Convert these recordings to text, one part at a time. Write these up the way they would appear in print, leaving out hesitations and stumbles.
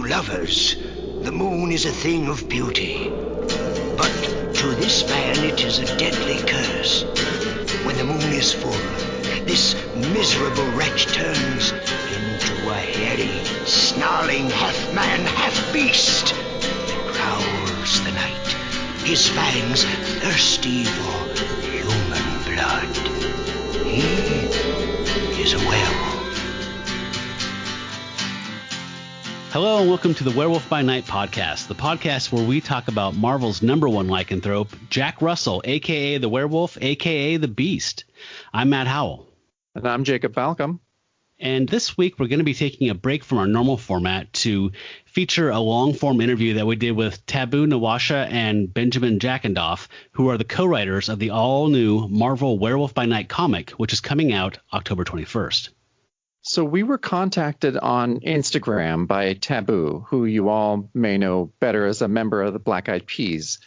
lovers, the moon is a thing of beauty. But to this man it is a deadly curse. When the moon is full, this miserable wretch turns into a hairy, snarling half-man, half-beast that prowls the night, his fangs thirsty for human blood. He is a werewolf. Hello and welcome to the Werewolf by Night podcast, the podcast where we talk about Marvel's number one lycanthrope, Jack Russell, a.k.a. the Werewolf, a.k.a. the Beast. I'm Matt Howell. And I'm Jacob Falcom. And this week we're going to be taking a break from our normal format to feature a long-form interview that we did with Taboo, Nawasha, and Benjamin Jackendoff, who are the co-writers of the all-new Marvel Werewolf by Night comic, which is coming out October 21st. So we were contacted on Instagram by Taboo, who you all may know better as a member of the Black Eyed Peas.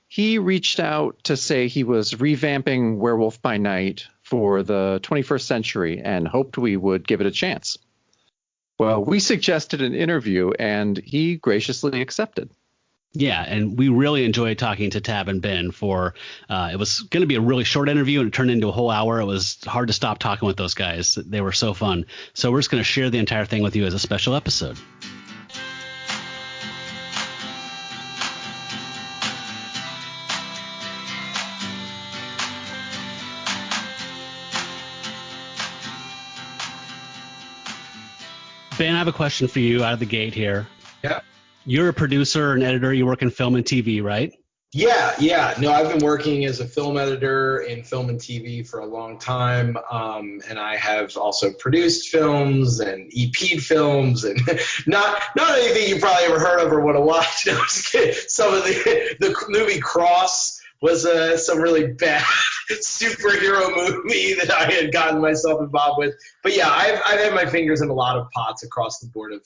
He reached out to say he was revamping Werewolf by Night for the 21st century and hoped we would give it a chance. Well, we suggested an interview and he graciously accepted. Yeah, and we really enjoyed talking to Tab and Ben for it was going to be a really short interview and it turned into a whole hour. It was hard to stop talking with those guys. They were so fun. So we're just going to share the entire thing with you as a special episode. Ben, I have a question for you out of the gate here. Yeah. You're a producer and editor. You work in film and TV, right? Yeah. No, I've been working as a film editor in film and TV for a long time. And I have also produced films and EP'd films and not anything you probably ever heard of or want to watch. No, I'm just kidding. Some of the movie Cross was some really bad superhero movie that I had gotten myself involved with. But yeah, I've had my fingers in a lot of pots across the board of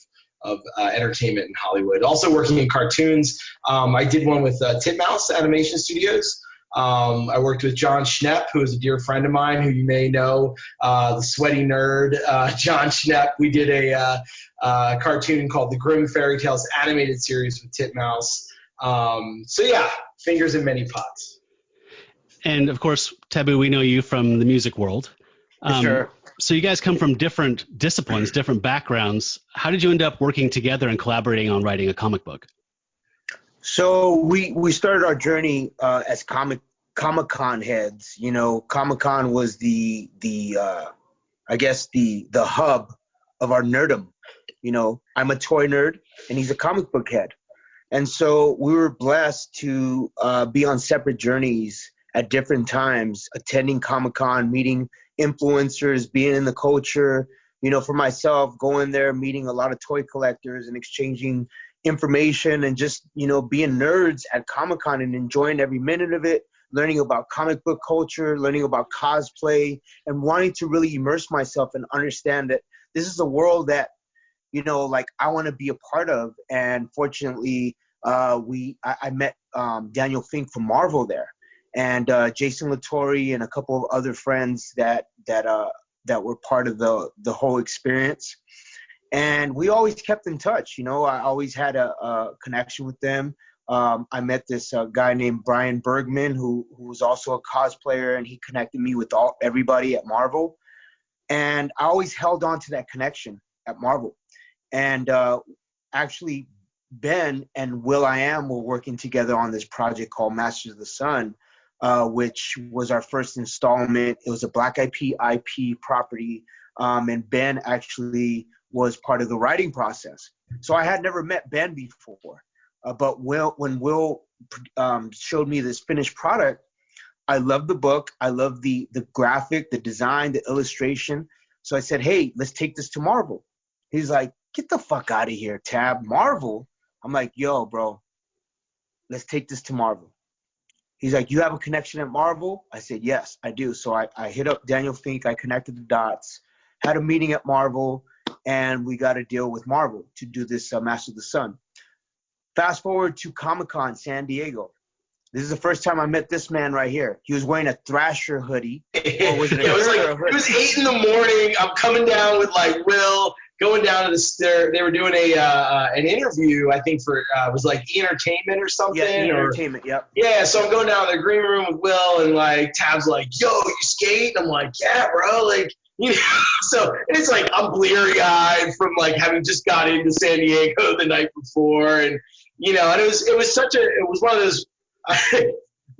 entertainment in Hollywood. Also working in cartoons. I did one with Titmouse Animation Studios. I worked with John Schnepp, who is a dear friend of mine, who you may know, the sweaty nerd, John Schnepp. We did a cartoon called The Grimm Fairy Tales animated series with Titmouse. So yeah, fingers in many pots. And of course, Taboo, we know you from the music world. Sure. So you guys come from different disciplines, different backgrounds. How did you end up working together and collaborating on writing a comic book? So we started our journey as Comic-Con heads. You know, Comic-Con was the hub of our nerdom. You know, I'm a toy nerd and he's a comic book head. And so we were blessed to be on separate journeys at different times, attending Comic-Con, meeting influencers, being in the culture. You know, for myself, going there, meeting a lot of toy collectors and exchanging information and just, you know, being nerds at Comic-Con and enjoying every minute of it, learning about comic book culture, learning about cosplay, and wanting to really immerse myself and understand that this is a world that, you know, like I want to be a part of. And fortunately, I met Daniel Fink from Marvel there. And Jason Latore and a couple of other friends that were part of the whole experience. And we always kept in touch. You know, I always had a connection with them. I met this guy named Brian Bergman, who was also a cosplayer, and he connected me with everybody at Marvel. And I always held on to that connection at Marvel. And actually, Ben and Will.i.am were working together on this project called Masters of the Sun, which was our first installment. It was a Black Eyed Peas IP property, and Ben actually was part of the writing process. So I had never met Ben before, but when Will showed me this finished product, I loved the book. I loved the graphic, the design, the illustration. So I said, hey, let's take this to Marvel. He's like, get the fuck out of here, Tab. Marvel? I'm like, yo, bro, let's take this to Marvel. He's like, you have a connection at Marvel? I said, yes, I do. So I hit up Daniel Fink. I connected the dots, had a meeting at Marvel, and we got a deal with Marvel to do this Master of the Sun. Fast forward to Comic-Con San Diego. This is the first time I met this man right here. He was wearing a Thrasher hoodie. It was 8 in the morning. I'm coming down with like Will going down to they were doing an interview, I think for it was like Entertainment or something. Yeah, Entertainment. Yep. Yeah, so I'm going down to the green room with Will, and like Tab's like, "Yo, you skate?" And I'm like, "Yeah, bro." Like, you know, so it's like I'm bleary-eyed from like having just got into San Diego the night before, and you know, and it was one of those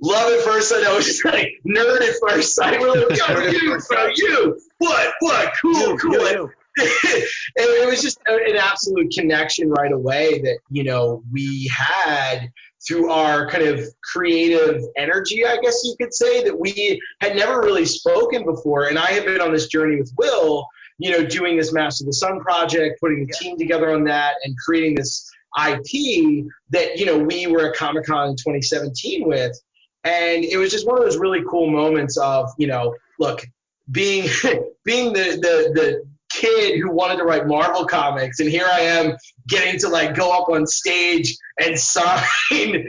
love at first sight. I was just like nerd at first sight. We're like, "Yo, you, bro, you, what, cool." And it was just an absolute connection right away that, you know, we had through our kind of creative energy, I guess you could say, that we had never really spoken before. And I had been on this journey with Will, you know, doing this Master of the Sun project, putting the team together on that and creating this IP that, you know, we were at Comic-Con in 2017 with. And it was just one of those really cool moments of, you know, look, being the kid who wanted to write Marvel comics, and here I am getting to like go up on stage and sign,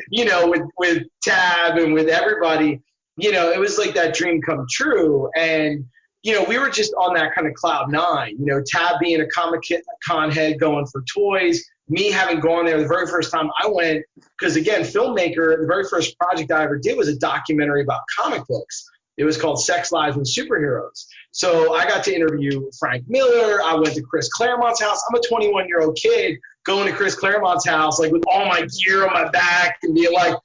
you know, with Tab and with everybody. You know, it was like that dream come true. And you know, we were just on that kind of cloud nine. You know, Tab being a Comic-Con head going for toys, me having gone there the very first time I went, because again, filmmaker, the very first project I ever did was a documentary about comic books. It was called Sex, Lives, and Superheroes. So I got to interview Frank Miller. I went to Chris Claremont's house. I'm a 21-year-old kid going to Chris Claremont's house, like with all my gear on my back and being like,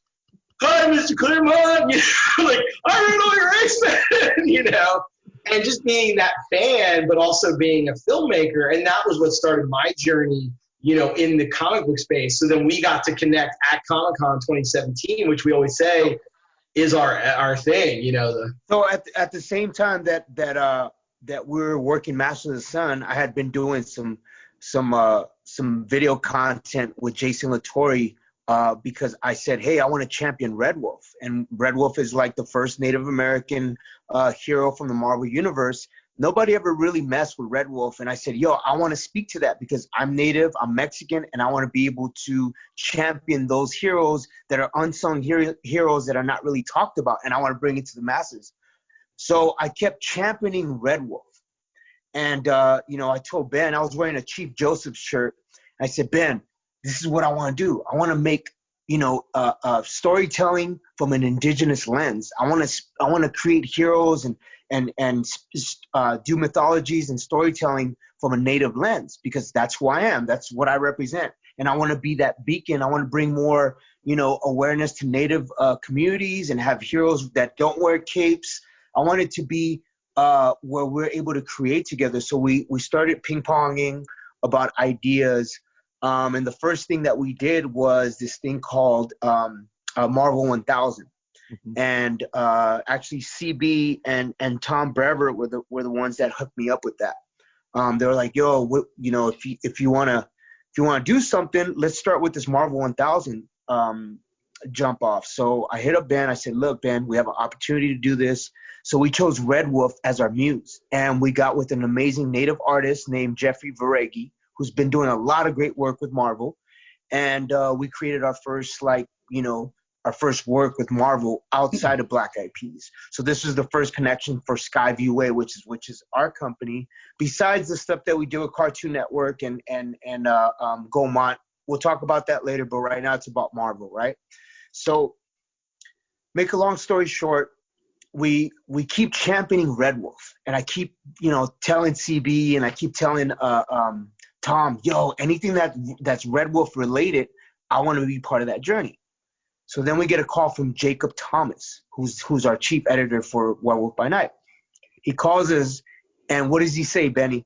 "Hi, Mr. Claremont," you know, like, "I read all your X-Men," you know, and just being that fan, but also being a filmmaker. And that was what started my journey, you know, in the comic book space. So then we got to connect at Comic-Con 2017, which we always say is our thing, you know. So at the same time that we were working Master of the Sun, I had been doing some video content with Jason Latore because I said, hey, I want to champion Red Wolf, and Red Wolf is like the first Native American hero from the Marvel Universe. Nobody ever really messed with Red Wolf, and I said, yo, I want to speak to that because I'm Native, I'm Mexican, and I want to be able to champion those heroes that are unsung heroes that are not really talked about, and I want to bring it to the masses. So I kept championing Red Wolf. And, you know, I told Ben, I was wearing a Chief Joseph shirt. I said, Ben, this is what I want to do. I want to make, you know, storytelling from an indigenous lens. I want to create heroes and do mythologies and storytelling from a native lens because that's who I am. That's what I represent. And I want to be that beacon. I want to bring more, you know, awareness to native communities and have heroes that don't wear capes. I want it to be where we're able to create together. So we started ping-ponging about ideas. And the first thing that we did was this thing called Marvel 1000. Mm-hmm. And actually CB and Tom Brever were the ones that hooked me up with that. They were like, yo, you know, if you want to do something, let's start with this Marvel 1000 jump off. So I hit up Ben. I said, look, Ben, we have an opportunity to do this. So we chose Red Wolf as our muse, and we got with an amazing native artist named Jeffrey Varegi, who's been doing a lot of great work with Marvel. And we created our first, like, you know, our first work with Marvel outside of Black Eyed Peas. So this was the first connection for Skyview Way, which is our company. Besides the stuff that we do with Cartoon Network and Gaumont, we'll talk about that later. But right now it's about Marvel, right? So make a long story short, we keep championing Red Wolf, and I keep, you know, telling CB and I keep telling Tom, yo, anything that's Red Wolf related, I want to be part of that journey. So then we get a call from Jacob Thomas, who's our chief editor for Werewolf by Night. He calls us, and what does he say, Benny?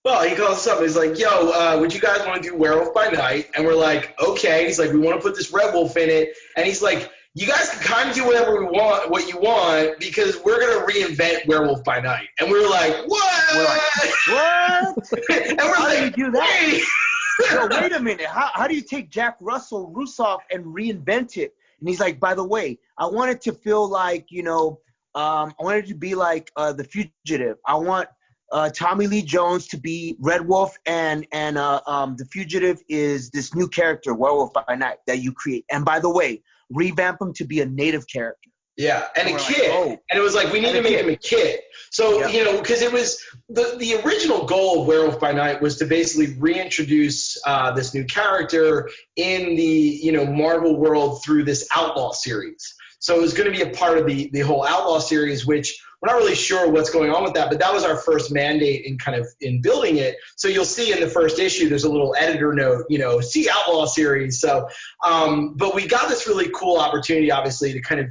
Well, he calls us up. He's like, yo, would you guys want to do Werewolf by Night? And we're like, okay. He's like, we want to put this Red Wolf in it. And he's like, you guys can kind of do what you want, because we're going to reinvent Werewolf by Night. And we were like, what? We're like, what? And we're how like, do you do that? Hey. So wait a minute. How do you take Jack Russell Russoff and reinvent it? And he's like, by the way, I want it to feel like, you know, I want it to be like The Fugitive. I want Tommy Lee Jones to be Red Wolf, and The Fugitive is this new character, Werewolf by Night, that you create. And by the way, revamp him to be a native character. Yeah, and we're a like, kid. oh. And it was like, we need to make him a kid. So, Yeah. you know, because it was the original goal of Werewolf by Night was to basically reintroduce this new character in the, you know, Marvel world through this Outlaw series. So it was going to be a part of the whole Outlaw series, which we're not really sure what's going on with that, but that was our first mandate in kind of in building it. So you'll see in the first issue, there's a little editor note, you know, see Outlaw series. So, but we got this really cool opportunity, obviously, to kind of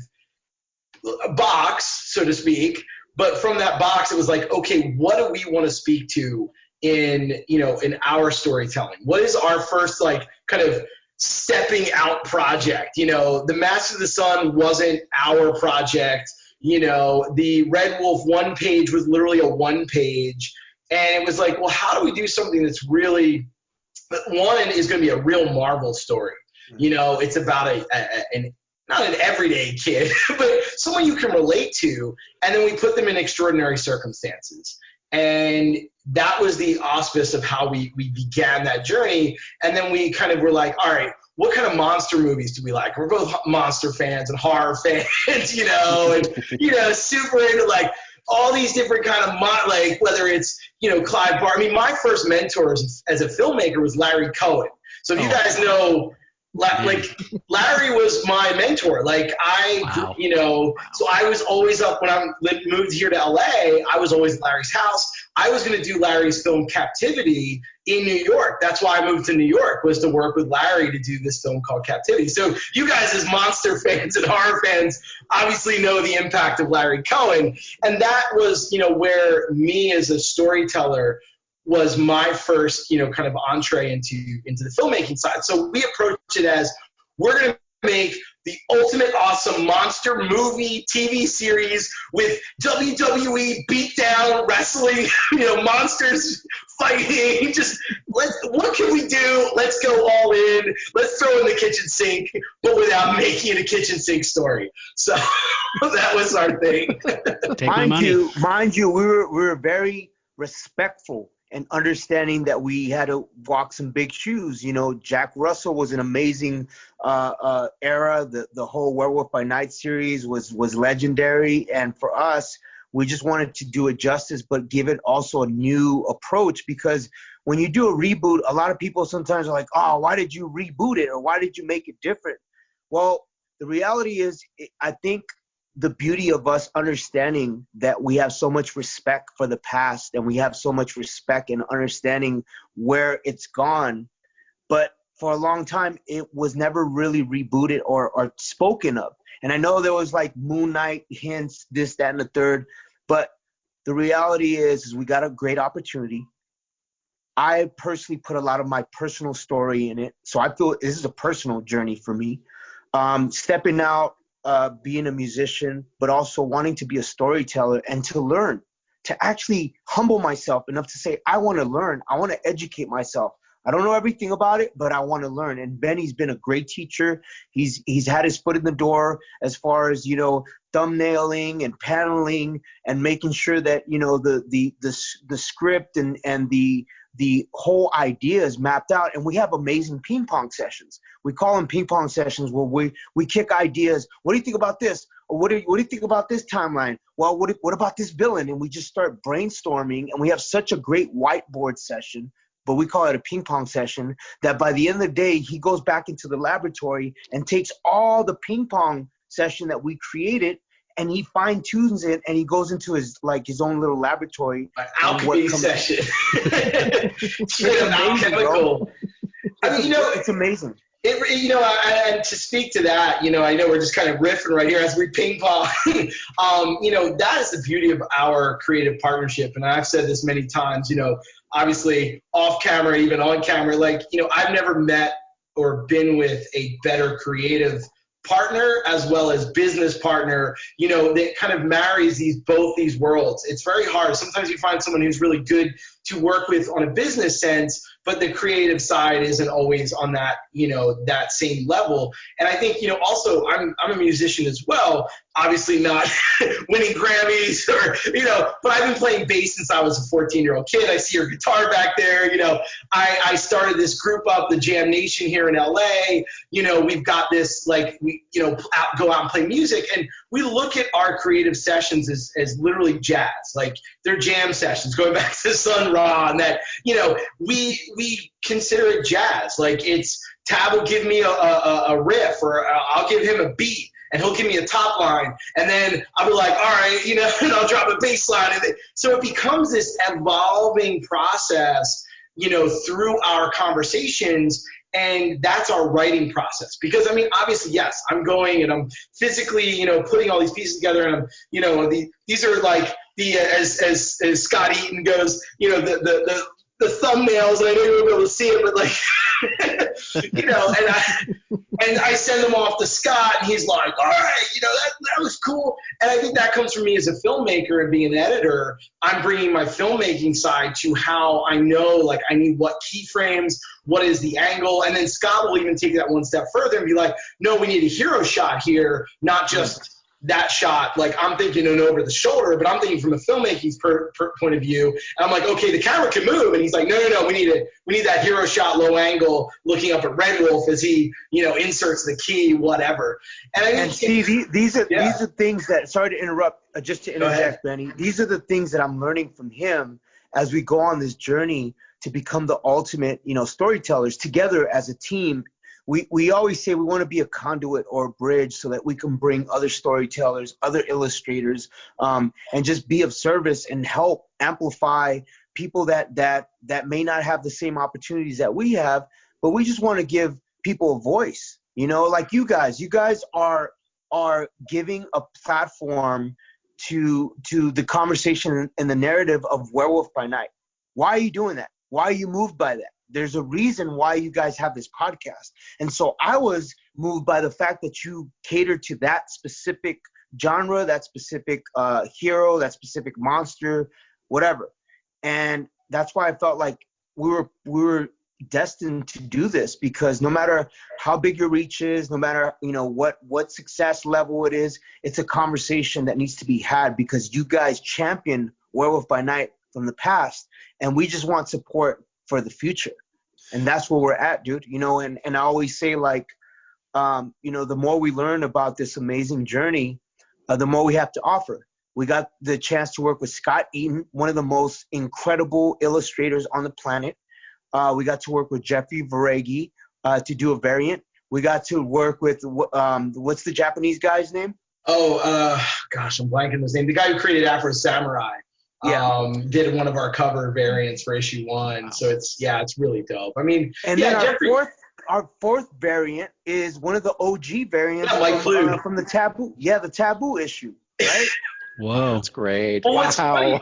a box, so to speak. But from that box, it was like, okay, what do we want to speak to in, you know, in our storytelling? What is our first, like, kind of stepping out project? You know, the Master of the Sun wasn't our project. You know, the Red Wolf one page was literally a one page. And it was like, well, how do we do something that's really, one is going to be a real Marvel story. You know, it's about an not an everyday kid, but someone you can relate to, and then we put them in extraordinary circumstances. And that was the auspice of how we began that journey. And then we kind of were like, all right, what kind of monster movies do we like? We're both monster fans and horror fans, you know, and, you know, super into like all these different kind of, like, whether it's, you know, Clive Barker. I mean, my first mentor as a filmmaker was Larry Cohen. So if you guys know, like, Larry was my mentor. Like, you know, so I was always up when I moved here to LA. I was always at Larry's house. I was going to do Larry's film Captivity in New York. That's why I moved to New York, was to work with Larry to do this film called Captivity. So you guys, as monster fans and horror fans, obviously know the impact of Larry Cohen. And that was, you know, where me as a storyteller was my first, you know, kind of entree into the filmmaking side. So we approached it as, we're going to make the ultimate awesome monster movie TV series with WWE beatdown wrestling, you know, monsters fighting. Just what can we do? Let's go all in. Let's throw in the kitchen sink, but without making it a kitchen sink story. So that was our thing. Mind you, we were very respectful and understanding that we had to walk some big shoes. You know, Jack Russell was an amazing era. The whole Werewolf by Night series was legendary. And for us, we just wanted to do it justice, but give it also a new approach, because when you do a reboot, a lot of people sometimes are like, oh, why did you reboot it? Or why did you make it different? Well, the reality is, I think the beauty of us understanding that we have so much respect for the past, and we have so much respect and understanding where it's gone. But for a long time, it was never really rebooted or spoken of. And I know there was like Moon Knight hints, this, that, and the third. But the reality is we got a great opportunity. I personally put a lot of my personal story in it. So I feel this is a personal journey for me. Stepping out, being a musician, but also wanting to be a storyteller and to learn, to actually humble myself enough to say, I want to learn. I want to educate myself. I don't know everything about it, but I want to learn. And Benny's been a great teacher. He's had his foot in the door as far as, you know, thumbnailing and paneling and making sure that, you know, the script and the whole idea is mapped out. And we have amazing ping pong sessions. We call them ping pong sessions, where we kick ideas. What do you think about this? Or what do you think about this timeline? Well, what about this villain? And we just start brainstorming, and we have such a great whiteboard session, but we call it a ping pong session, that by the end of the day, he goes back into the laboratory and takes all the ping pong session that we created, and he fine tunes it, and he goes into his own little laboratory. An alchemy session. Straight up alchemical. I mean, you know, it's amazing. You know, and to speak to that, you know, I know we're just kind of riffing right here as we ping pong. You know, that is the beauty of our creative partnership. And I've said this many times, you know, obviously off camera, even on camera, like, you know, I've never met or been with a better creative partner as well as business partner, you know, that kind of marries both these worlds. It's very hard. Sometimes you find someone who's really good to work with on a business sense, but the creative side isn't always on that, that same level. And I think, also I'm a musician as well, obviously not winning Grammys but I've been playing bass since I was a 14-year-old kid. I see your guitar back there. I started this group up, the Jam Nation here in LA. We've got this, go out and play music. And we look at our creative sessions as literally jazz. Like, they're jam sessions, going back to Sun Ra, and that, we consider it jazz. Like, it's Tab will give me a riff, or I'll give him a beat, and he'll give me a top line, and then I'll be like, all right, and I'll drop a bass line. So it becomes this evolving process, through our conversations. And that's our writing process. Because, obviously, yes, I'm going and I'm physically, putting all these pieces together. And I'm, these are like as Scott Eaton goes, the thumbnails. And I know you won't be able to see it, but and I send them off to Scott, and he's like, all right, that was cool. And I think that comes from me as a filmmaker and being an editor. I'm bringing my filmmaking side to how I know, like, I need what keyframes, what is the angle. And then Scott will even take that one step further and be like, no, we need a hero shot here, not just that shot. Like, I'm thinking an over the shoulder, but I'm thinking from a filmmaking point of view. And I'm like, okay, the camera can move. And he's like, no, we need that hero shot, low angle, looking up at Werewolf as he, inserts the key, whatever. And see, these are things that, sorry to interrupt, just to interject, Benny. These are the things that I'm learning from him as we go on this journey to become the ultimate, storytellers together as a team. We always say we want to be a conduit or a bridge so that we can bring other storytellers, other illustrators, and just be of service and help amplify people that may not have the same opportunities that we have, but we just want to give people a voice. Like you guys are giving a platform to the conversation and the narrative of Werewolf by Night. Why are you doing that? Why are you moved by that? There's a reason why you guys have this podcast. And so I was moved by the fact that you cater to that specific genre, that specific hero, that specific monster, whatever. And that's why I felt like we were destined to do this, because no matter how big your reach is, no matter, what success level it is, it's a conversation that needs to be had, because you guys champion Werewolf by Night from the past, and we just want support for the future. And that's where we're at, dude. And I always say, like, the more we learn about this amazing journey, the more we have to offer. We got the chance to work with Scott Eaton, one of the most incredible illustrators on the planet. We got to work with Jeffrey Varegi to do a variant. We got to work with, what's the Japanese guy's name? Gosh, I'm blanking his name. The guy who created Afro Samurai. Did one of our cover variants for issue 1. So it's really dope. Then our fourth variant is one of the OG variants from the Taboo. Yeah, the Taboo issue, right? Whoa, that's great. Well, wow. What's funny,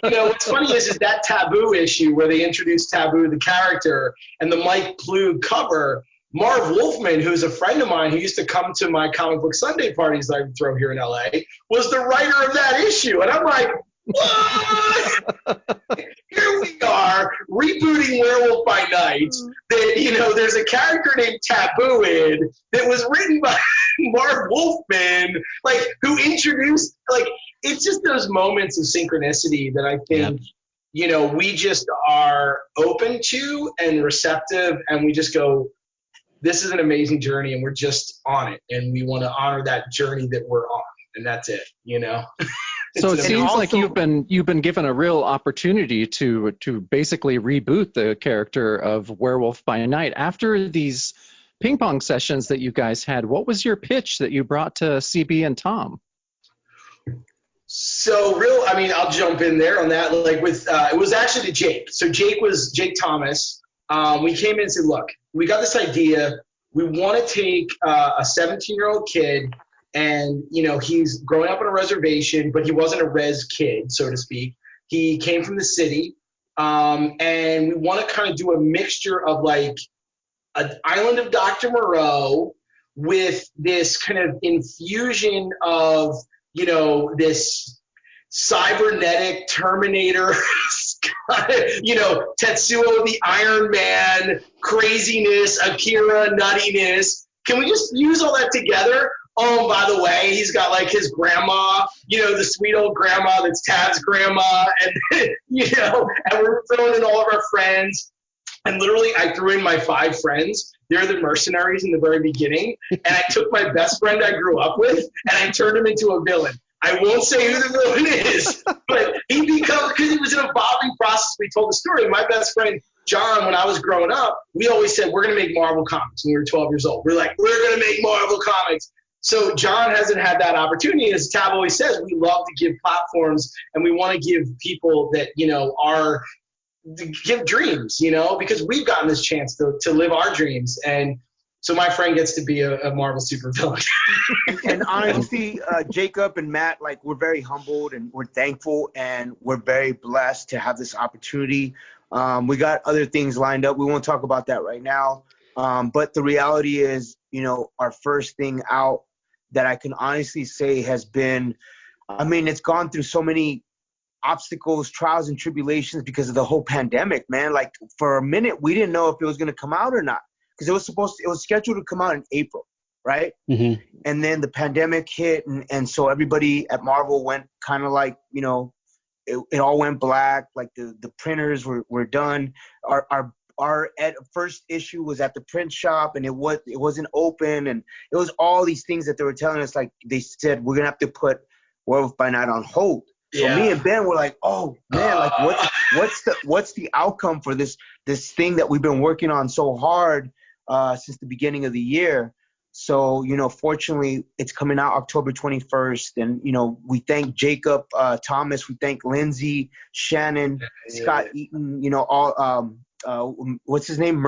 what's funny is that Taboo issue where they introduced Taboo, the character, and the Mike Ploog cover. Marv Wolfman, who's a friend of mine who used to come to my comic book Sunday parties that I would throw here in LA, was the writer of that issue. And I'm like, what? Here we are rebooting Werewolf by Night. That there's a character named Taboo in that was written by Marv Wolfman, who introduced it's just those moments of synchronicity that I think we just are open to and receptive, and we just go, this is an amazing journey, and we're just on it, and we want to honor that journey that we're on, and that's it. So it seems like you've been given a real opportunity to basically reboot the character of Werewolf by Night. After these ping pong sessions that you guys had, what was your pitch that you brought to CB and Tom? So I'll jump in there on that. It was actually to Jake. So Jake Thomas. We came in and said, look, we got this idea. We want to take a 17-year-old kid, and, he's growing up on a reservation, but he wasn't a res kid, so to speak. He came from the city, and we want to kind of do a mixture of an Island of Dr. Moreau with this kind of infusion of, this cybernetic Terminator It's got, Tetsuo the Iron Man, craziness, Akira nuttiness. Can we just use all that together? Oh, by the way, he's got like his grandma, the sweet old grandma that's Tad's grandma, and and we're throwing in all of our friends. And literally, I threw in my 5 friends. They're the mercenaries in the very beginning. And I took my best friend I grew up with, and I turned him into a villain. I won't say who the villain is, but because he was an evolving process. We told the story. My best friend, John, when I was growing up, we always said, we're going to make Marvel comics when we were 12 years old. We're like, we're going to make Marvel comics. So John hasn't had that opportunity. As Tab always says, we love to give platforms, and we want to give people that, give dreams, because we've gotten this chance to live our dreams. And so my friend gets to be a Marvel supervillain. And honestly, Jacob and Matt, like, we're very humbled and we're thankful and we're very blessed to have this opportunity. We got other things lined up. We won't talk about that right now. But the reality is, our first thing out that I can honestly say has been, it's gone through so many obstacles, trials, and tribulations because of the whole pandemic, man. Like, for a minute, we didn't know if it was going to come out or not, because it was scheduled to come out in April, right? Mm-hmm. And then the pandemic hit, and so everybody at Marvel went kind of like, it all went black. Like the printers were done. Our first issue was at the print shop, and it wasn't open, and it was all these things that they were telling us. Like, they said, we're gonna have to put Werewolf by Night on hold. So me and Ben were like, oh man, like what's the outcome for this thing that we've been working on so hard since the beginning of the year? So, fortunately, it's coming out October 21st. And, we thank Jacob Thomas. We thank Lindsay, Shannon, Scott Eaton, all what's his name?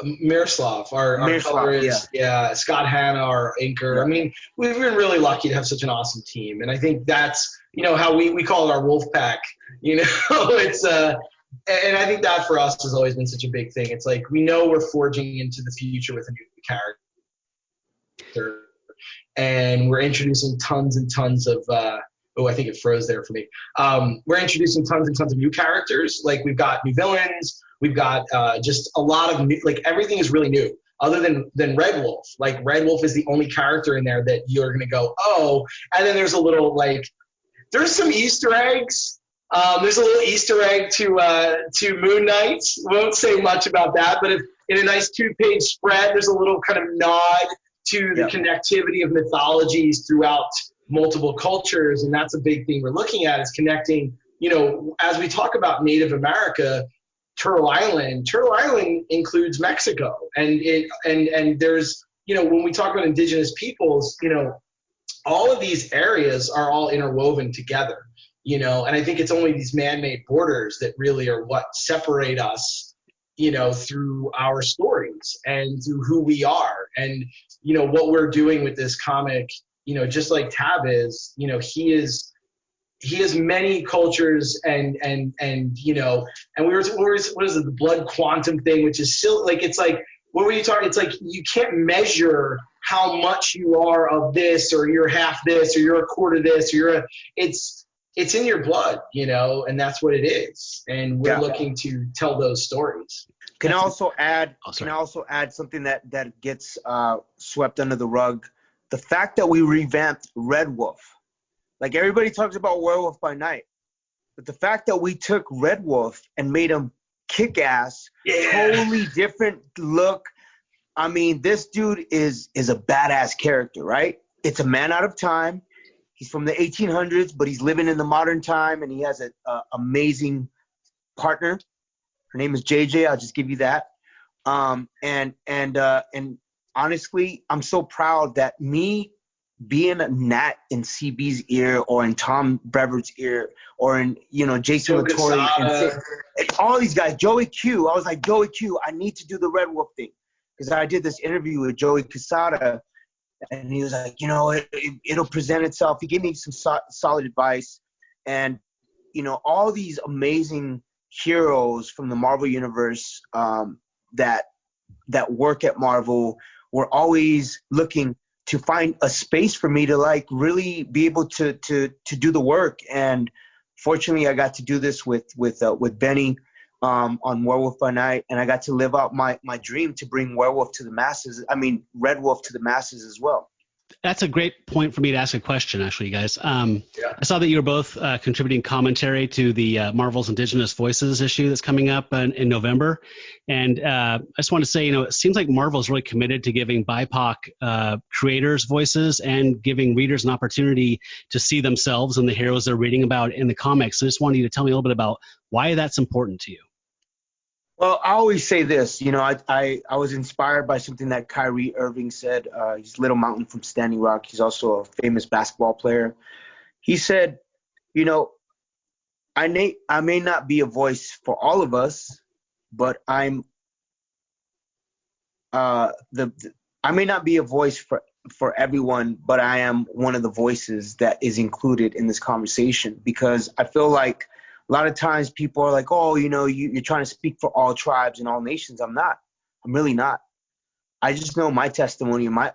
Miroslav, our colorist, Scott Hanna, our inker. Yeah. I mean, we've been really lucky to have such an awesome team, and I think that's how we call it our wolf pack. It's and I think that for us has always been such a big thing. It's like we know we're forging into the future with a new character, and we're introducing tons and tons of. I think it froze there for me. We're introducing tons and tons of new characters. Like, we've got new villains. We've got just a lot of new, like, everything is really new other than Red Wolf. Like, Red Wolf is the only character in there that you're going to go, oh, and then there's a little, like, there's some Easter eggs. There's a little Easter egg to Moon Knight. Won't say much about that, but in a nice 2-page spread, there's a little kind of nod to the connectivity of mythologies throughout multiple cultures, and that's a big thing we're looking at, is connecting, as we talk about Native America, Turtle Island includes Mexico, and there's, when we talk about indigenous peoples, all of these areas are all interwoven together, and I think it's only these man-made borders that really are what separate us, through our stories and through who we are, and what we're doing with this comic. Just like Tab is, he has many cultures and and we were what is it, the blood quantum thing, which is still like, it's like, what were you talking? It's like, you can't measure how much you are of this, or you're half this, or you're a quarter this, or it's in your blood, and that's what it is. And we're looking to tell those stories. Can I also add something that gets swept under the rug? The fact that we revamped Red Wolf. Like, everybody talks about Werewolf by Night, but the fact that we took Red Wolf and made him kick-ass, totally different look. I mean, this dude is a badass character, right? It's a man out of time. He's from the 1800s, but he's living in the modern time, and he has an amazing partner. Her name is JJ. I'll just give you that. And honestly, I'm so proud that me being a gnat in CB's ear, or in Tom Brevoort's ear, or in, Jason Latore, and all these guys, Joey Q. I was like, Joey Q, I need to do the Red Wolf thing, because I did this interview with Joey Quesada, and he was like, it'll present itself. He gave me some solid advice, and all these amazing heroes from the Marvel universe that work at Marvel. We're always looking to find a space for me to, like, really be able to do the work. And fortunately, I got to do this with Benny on Werewolf by Night, and I got to live out my dream to bring Werewolf to the masses. I mean, Red Wolf to the masses as well. That's a great point for me to ask a question, actually, guys. I saw that you were both contributing commentary to the Marvel's Indigenous Voices issue that's coming up in November. And I just want to say, it seems like Marvel is really committed to giving BIPOC creators voices and giving readers an opportunity to see themselves and the heroes they're reading about in the comics. So I just wanted you to tell me a little bit about why that's important to you. Well, I always say this, I was inspired by something that Kyrie Irving said. He's Little Mountain from Standing Rock. He's also a famous basketball player. He said, I may not be a voice for all of us, but I may not be a voice for everyone, but I am one of the voices that is included in this conversation, because I feel like a lot of times people are like, oh, you're trying to speak for all tribes and all nations. I'm not. I'm really not. I just know my testimony, my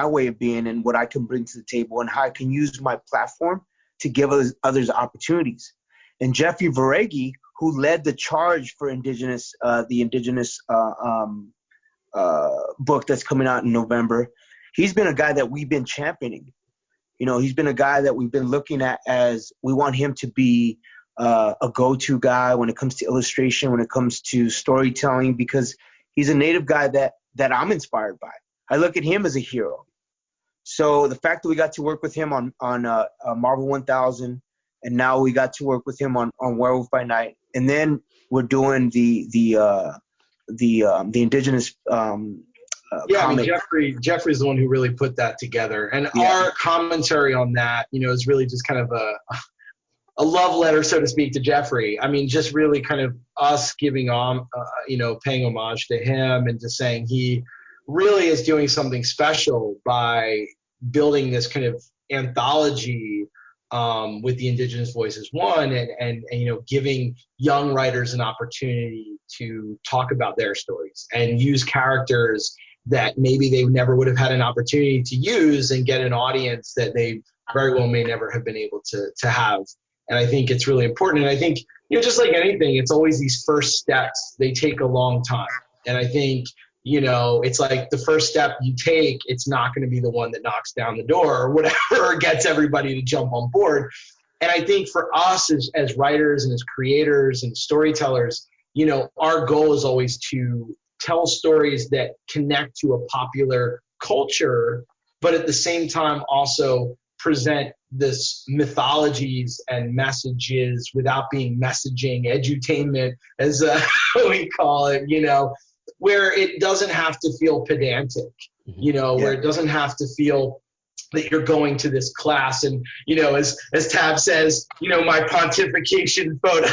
way of being, and what I can bring to the table, and how I can use my platform to give others opportunities. And Jeffrey Varegi, who led the charge for the Indigenous book that's coming out in November, he's been a guy that we've been championing. He's been a guy that we've been looking at as we want him to be a go-to guy when it comes to illustration, when it comes to storytelling, because he's a native guy that I'm inspired by. I look at him as a hero. So the fact that we got to work with him on Marvel 1000, and now we got to work with him on Werewolf by Night, and then we're doing the Indigenous comic. I mean, Jeffrey's the one who really put that together, and our commentary on that, is really just kind of a love letter, so to speak, to Jeffrey. I mean, just really kind of us giving paying homage to him, and just saying he really is doing something special by building this kind of anthology with the Indigenous Voices one, and giving young writers an opportunity to talk about their stories and use characters that maybe they never would have had an opportunity to use, and get an audience that they very well may never have been able to have. And I think it's really important. And I think, just like anything, it's always these first steps. They take a long time. And I think, it's like the first step you take, it's not going to be the one that knocks down the door or whatever, or gets everybody to jump on board. And I think for us as writers and as creators and storytellers, our goal is always to tell stories that connect to a popular culture, but at the same time also present this mythologies and messages without being messaging, edutainment, as we call it, where it doesn't have to feel pedantic, where it doesn't have to feel that you're going to this class and, as Tab says, my pontification photo,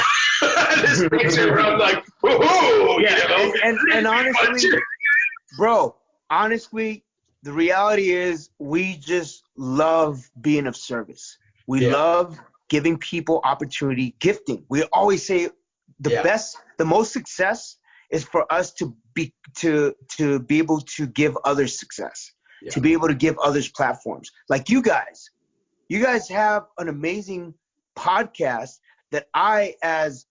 this picture where I'm like, woohoo, and honestly, bro, the reality is we just love being of service. We love giving people opportunity, gifting. We always say the most success is for us to be able to give others success, to be able to give others platforms. Like you guys have an amazing podcast that I, as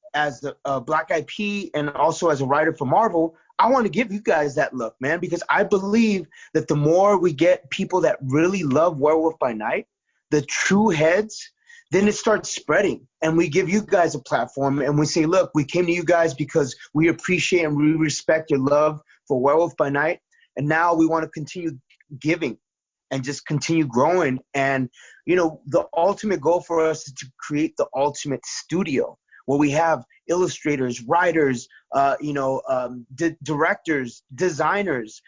a Black IP and also as a writer for Marvel, I want to give you guys that look, man, because I believe that the more we get people that really love Werewolf by Night, the true heads, then it starts spreading. And we give you guys a platform and we say, look, we came to you guys because we appreciate and we respect your love for Werewolf by Night. And now we want to continue giving and just continue growing. And, the ultimate goal for us is to create the ultimate studio where we have illustrators, writers, directors, designers,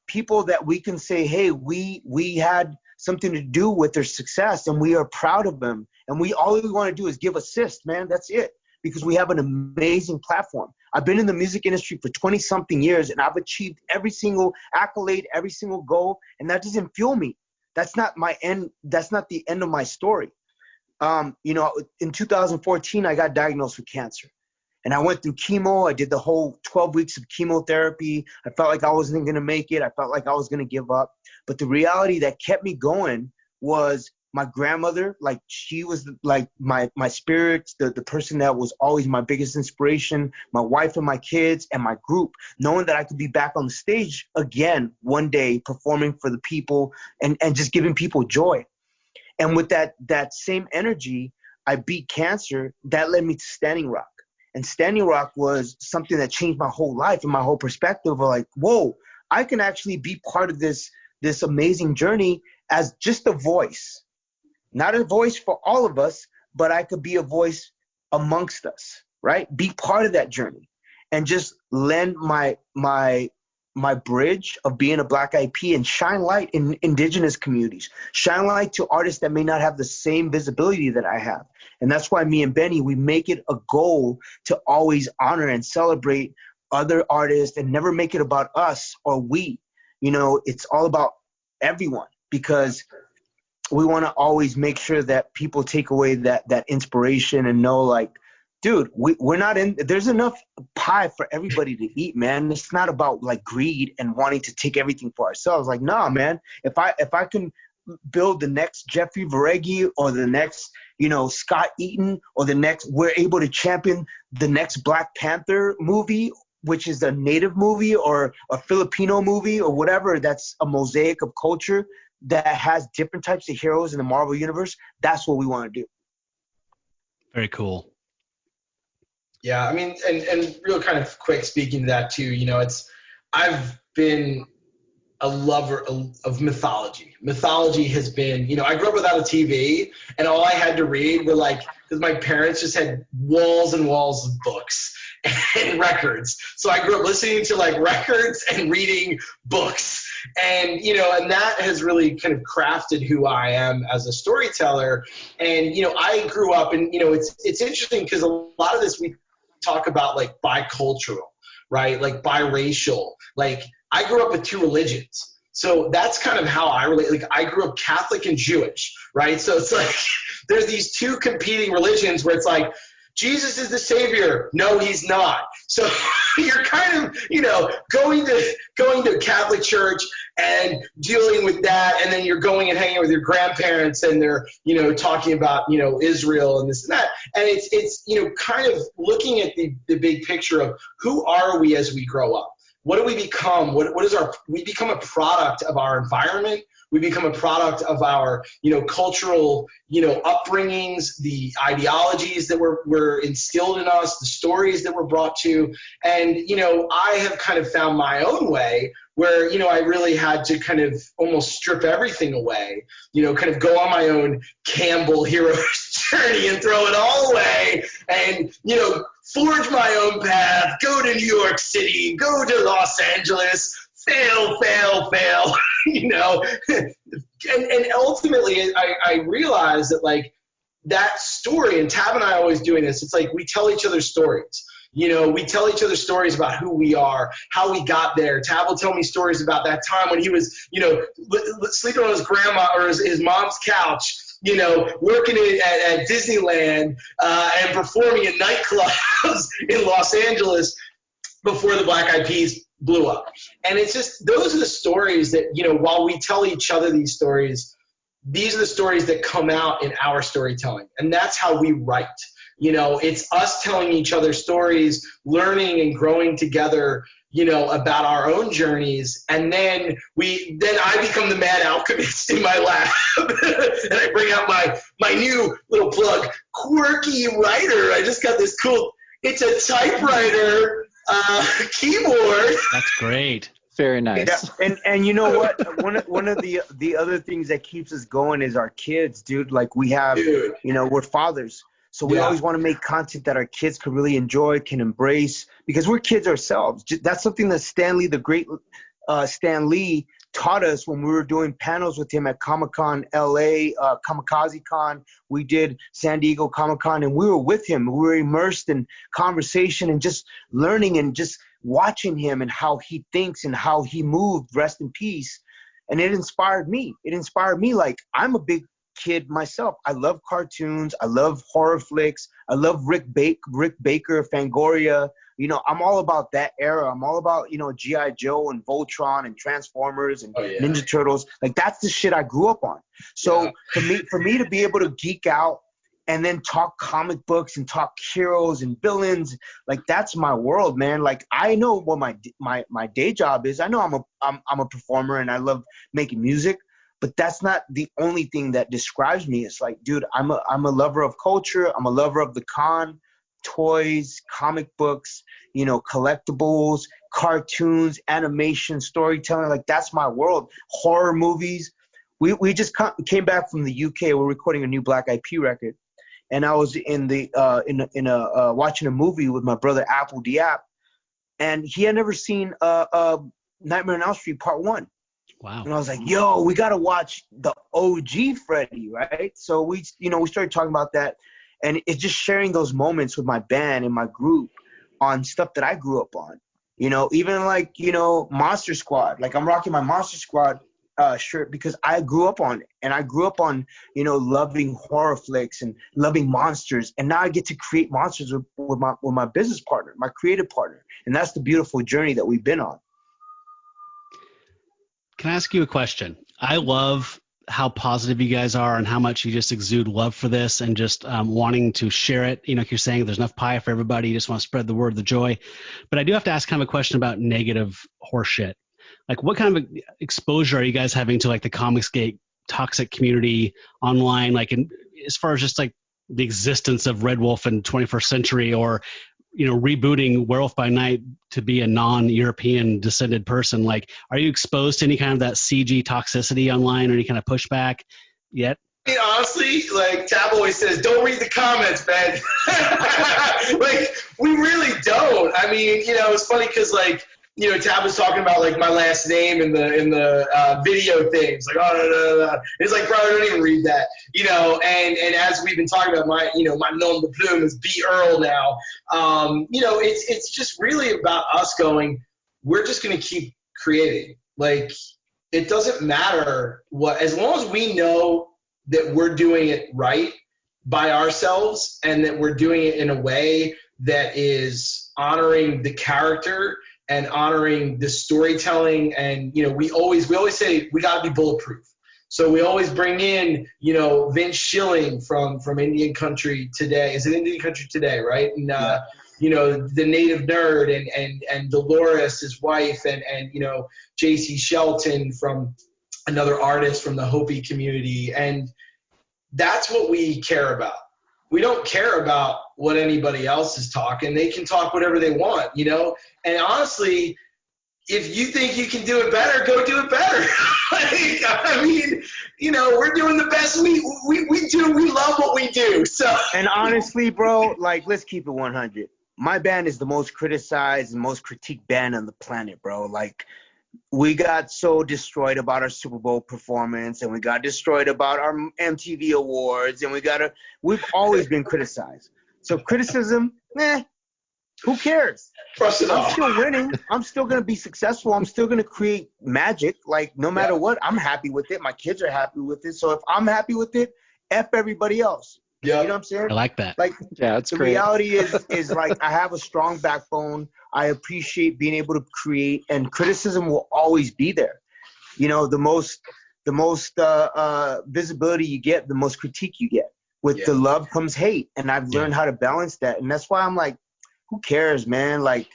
people that we can say, hey, we had something to do with their success and we are proud of them. And all we want to do is give assist, man. That's it. Because we have an amazing platform. I've been in the music industry for 20 something years and I've achieved every single accolade, every single goal. And that doesn't fuel me. That's not my end. That's not the end of my story. In 2014, I got diagnosed with cancer. And I went through chemo. I did the whole 12 weeks of chemotherapy. I felt like I wasn't going to make it. I felt like I was going to give up. But the reality that kept me going was my grandmother, like she was like my spirit, the person that was always my biggest inspiration, my wife and my kids and my group, knowing that I could be back on the stage again one day performing for the people and just giving people joy. And with that same energy, I beat cancer. That led me to Standing Rock. And Standing Rock was something that changed my whole life and my whole perspective of like, whoa, I can actually be part of this amazing journey as just a voice. Not a voice for all of us, but I could be a voice amongst us, right? Be part of that journey and just lend my bridge of being a Black IP and shine light in indigenous communities, shine light to artists that may not have the same visibility that I have. And that's why me and Benny, we make it a goal to always honor and celebrate other artists and never make it about us or we. You know, it's all about everyone, because we want to always make sure that people take away that inspiration and know, like, dude, we're not in, there's enough pie for everybody to eat, man. It's not about like greed and wanting to take everything for ourselves. Like, nah, man, if I can build the next Jeffrey Vareggi or the next, you know, Scott Eaton, or the next, we're able to champion the next Black Panther movie, which is a native movie or a Filipino movie or whatever, that's a mosaic of culture that has different types of heroes in the Marvel universe. That's what we want to do. Very cool. Yeah, I mean, and real kind of quick speaking to that too, you know, I've been a lover of mythology. Mythology has been, you know, I grew up without a TV, and all I had to read were like, because my parents just had walls and walls of books and records. So I grew up listening to like records and reading books. And, you know, and that has really kind of crafted who I am as a storyteller. And, you know, I grew up, and, you know, it's interesting because a lot of this we talk about like bicultural, right? Like biracial. Like I grew up with two religions. So that's kind of how I relate. Like I grew up Catholic and Jewish, right? So it's like there's these two competing religions where it's like, Jesus is the savior. No, he's not. So you're kind of, you know, going to Catholic church and dealing with that, and then you're going and hanging with your grandparents, and they're, you know, talking about, you know, Israel and this and that. And it's you know, kind of looking at the big picture of who are we as we grow up? What do we become? What is we become a product of our environment. We become a product of our, you know, cultural, you know, upbringings, the ideologies that were instilled in us, the stories that were brought to. And, you know, I have kind of found my own way where, you know, I really had to kind of almost strip everything away, you know, kind of go on my own Campbell hero's journey and throw it all away and, you know, forge my own path, go to New York City, go to Los Angeles, fail, you know, and ultimately I realized that like that story, and Tab and I are always doing this, it's like we tell each other stories. You know, we tell each other stories about who we are, how we got there. Tab will tell me stories about that time when he was, you know, sleeping on his grandma or his mom's couch, you know, working at Disneyland and performing in nightclubs in Los Angeles before the Black Eyed Peas blew up. And it's just, those are the stories that, you know, while we tell each other these stories, these are the stories that come out in our storytelling. And that's how we write. You know, it's us telling each other stories, learning and growing together, you know, about our own journeys. And then I become the mad alchemist in my lab and I bring out my new little plug, quirky writer. I just got this cool, it's a typewriter keyboard. That's great. Very nice. Yeah, and you know what? One of the other things that keeps us going is our kids, dude. Like we have, you know, we're fathers. So we always want to make content that our kids can really enjoy, can embrace, because we're kids ourselves. That's something that Stan Lee, the great Stan Lee, taught us when we were doing panels with him at Comic-Con LA, Kamikaze Con. We did San Diego Comic-Con, and we were with him. We were immersed in conversation and just learning and just watching him and how he thinks and how he moved, rest in peace. And it inspired me. Like, I'm a big kid myself. I love cartoons. I love horror flicks. I love Rick Baker, Fangoria. I'm all about that era. I'm all about, G.I. Joe and Voltron and Transformers and Ninja Turtles. Like, that's the shit I grew up on. So for me to be able to geek out and then talk comic books and talk heroes and villains, like, that's my world, man. Like, I know what my day job is. I know I'm a performer and I love making music, but that's not the only thing that describes me. It's like, dude, I'm a lover of culture. I'm a lover of the con, toys, comic books, collectibles, cartoons, animation, storytelling. Like, that's my world. Horror movies. We just came back from the UK. We're recording a new Black Eyed Peas record, and I was in watching a movie with my brother Apple Diap, and he had never seen Nightmare on Elm Street Part 1. Wow. And I was like, yo, we got to watch the OG Freddy, right? So we started talking about that, and it's just sharing those moments with my band and my group on stuff that I grew up on. Even like, Monster Squad. Like, I'm rocking my Monster Squad shirt because I grew up on it, and I grew up on, loving horror flicks and loving monsters, and now I get to create monsters with my business partner, my creative partner, and that's the beautiful journey that we've been on. Can I ask you a question? I love how positive you guys are and how much you just exude love for this and just wanting to share it. Like you're saying, there's enough pie for everybody. You just want to spread the word, the joy. But I do have to ask kind of a question about negative horseshit. Like, what kind of exposure are you guys having to, like, the Comicsgate toxic community online? Like, as far as just like the existence of Red Wolf in 21st century, or rebooting Werewolf by Night to be a non-European descended person. Like, are you exposed to any kind of that CG toxicity online or any kind of pushback yet? Honestly, like Tab always says, don't read the comments, man. Like, we really don't. I mean, it's funny because, like, Tab was talking about, like, my last name in the video things. Like, oh, no. It's like, bro, I don't even read that. And as we've been talking about, my nom de plume is B. Earl now. It's just really about us going, we're just going to keep creating. Like, it doesn't matter what, as long as we know that we're doing it right by ourselves and that we're doing it in a way that is honoring the character and honoring the storytelling. And, we always say we got to be bulletproof. So we always bring in, Vince Schilling from Indian Country Today. Is it Indian Country Today, right? And, the Native Nerd and Dolores, his wife, and J.C. Shelton from another artist from the Hopi community. And that's what we care about. We don't care about what anybody else is talking. They can talk whatever they want, And honestly, if you think you can do it better, go do it better. Like, I mean, we're doing the best we do. We love what we do. So. And honestly, bro, like, let's keep it 100. My band is the most criticized and most critiqued band on the planet, bro. Like, we got so destroyed about our Super Bowl performance, and we got destroyed about our MTV awards, and we've always been criticized. So criticism, who cares? I'm still winning. I'm still going to be successful. I'm still going to create magic. Like, no matter what, I'm happy with it. My kids are happy with it. So if I'm happy with it, F everybody else. Yeah. You know what I'm saying? I like that. Like, that's the great. reality is like, I have a strong backbone. I appreciate being able to create, and criticism will always be there. The most visibility you get, the most critique you get. With the love comes hate, and I've learned how to balance that. And that's why I'm like, who cares, man? Like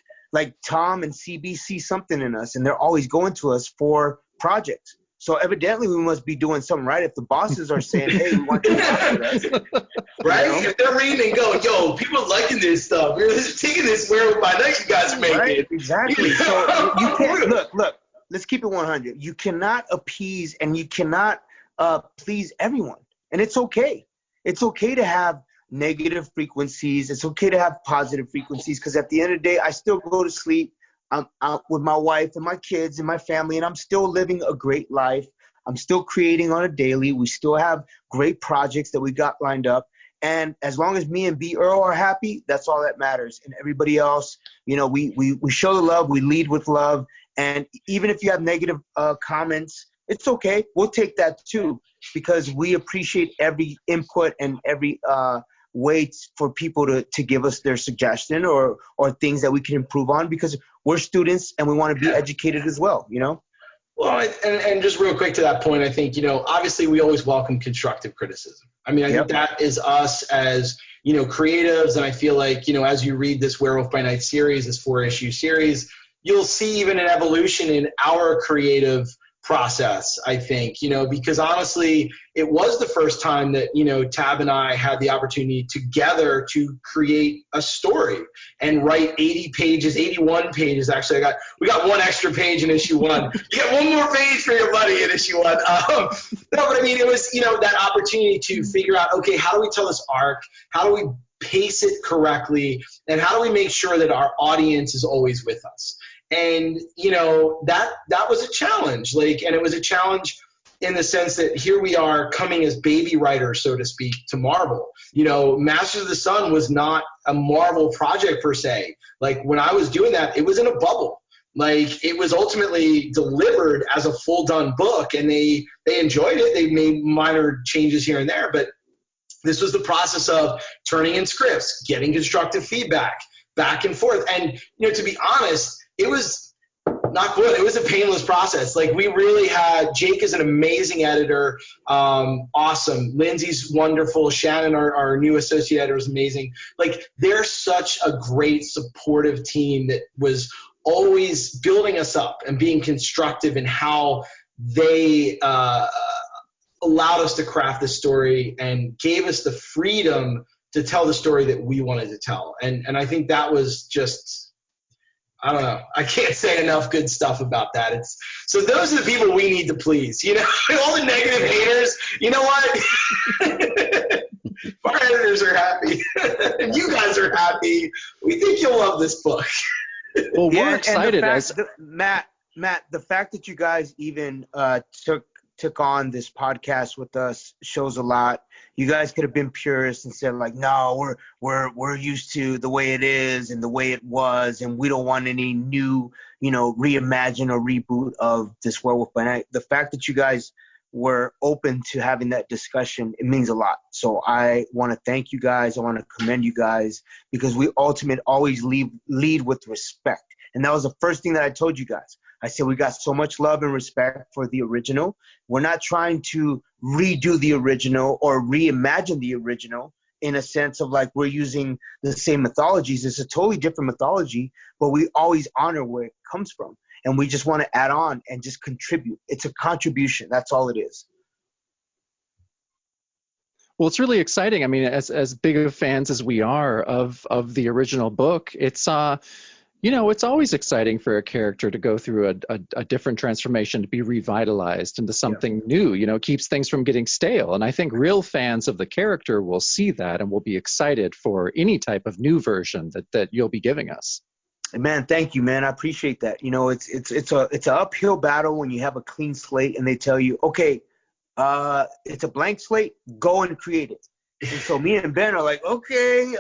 Tom and CB see something in us, and they're always going to us for projects. So evidently we must be doing something right if the bosses are saying, hey, we want you to work with us. Right? If they're reading and go, yo, people are liking this stuff. We're taking this Werewolf by Night you guys are making. Right? Exactly. So you can't, look, let's keep it 100. You cannot appease and you cannot please everyone. And it's okay. It's okay to have negative frequencies. It's okay to have positive frequencies, because at the end of the day, I still go to sleep. I'm out with my wife and my kids and my family, and I'm still living a great life. I'm still creating on a daily. We still have great projects that we got lined up. And as long as me and B. Earl are happy, that's all that matters. And everybody else, we show the love. We lead with love. And even if you have negative comments, it's okay. We'll take that too, because we appreciate every input and every waits for people to give us their suggestion or things that we can improve on, because we're students and we want to be educated as well, you know? Well, and just real quick to that point, I think, obviously we always welcome constructive criticism. I mean, I think that is us as, creatives. And I feel like, as you read this Werewolf by Night series, this 4-issue series, you'll see even an evolution in our creative process, I think, because honestly, it was the first time that, Tab and I had the opportunity together to create a story and write 80 pages, 81 pages. Actually, we got one extra page in issue 1. You get one more page for your money in issue 1. No, but I mean, it was, that opportunity to figure out, okay, how do we tell this arc? How do we pace it correctly? And how do we make sure that our audience is always with us? And, that was a challenge, and it was a challenge in the sense that here we are coming as baby writers, so to speak, to Marvel. Masters of the Sun was not a Marvel project per se. Like, when I was doing that, it was in a bubble. Like, it was ultimately delivered as a full done book, and they enjoyed it. They made minor changes here and there, but this was the process of turning in scripts, getting constructive feedback, back and forth. And, to be honest, it was not good. It was a painless process. Like, we really had, Jake is an amazing editor, awesome. Lindsay's wonderful. Shannon, our new associate editor, is amazing. Like, they're such a great supportive team that was always building us up and being constructive in how they allowed us to craft the story and gave us the freedom to tell the story that we wanted to tell. And I think that was just, I don't know. I can't say enough good stuff about that. So those are the people we need to please. All the negative haters, you know what? Our editors are happy. And you guys are happy. We think you'll love this book. Well, we're excited. Matt, the fact that you guys even took on this podcast with us shows a lot. You guys could have been purists and said, like, no, we're used to the way it is and the way it was, and we don't want any new, reimagine or reboot of this Werewolf by Night. The fact that you guys were open to having that discussion, it means a lot. So I want to thank you guys. I want to commend you guys, because we always lead with respect. And that was the first thing that I told you guys. I said, we got so much love and respect for the original. We're not trying to redo the original or reimagine the original in a sense of like we're using the same mythologies. It's a totally different mythology, but we always honor where it comes from. And we just want to add on and just contribute. It's a contribution. That's all it is. Well, it's really exciting. I mean, as big of fans as we are of the original book, it's it's always exciting for a character to go through a different transformation, to be revitalized into something new, keeps things from getting stale. And I think real fans of the character will see that and will be excited for any type of new version that you'll be giving us. Man, thank you, man. I appreciate that. It's an uphill battle when you have a clean slate and they tell you, okay, it's a blank slate, go and create it. And so me and Ben are like, okay,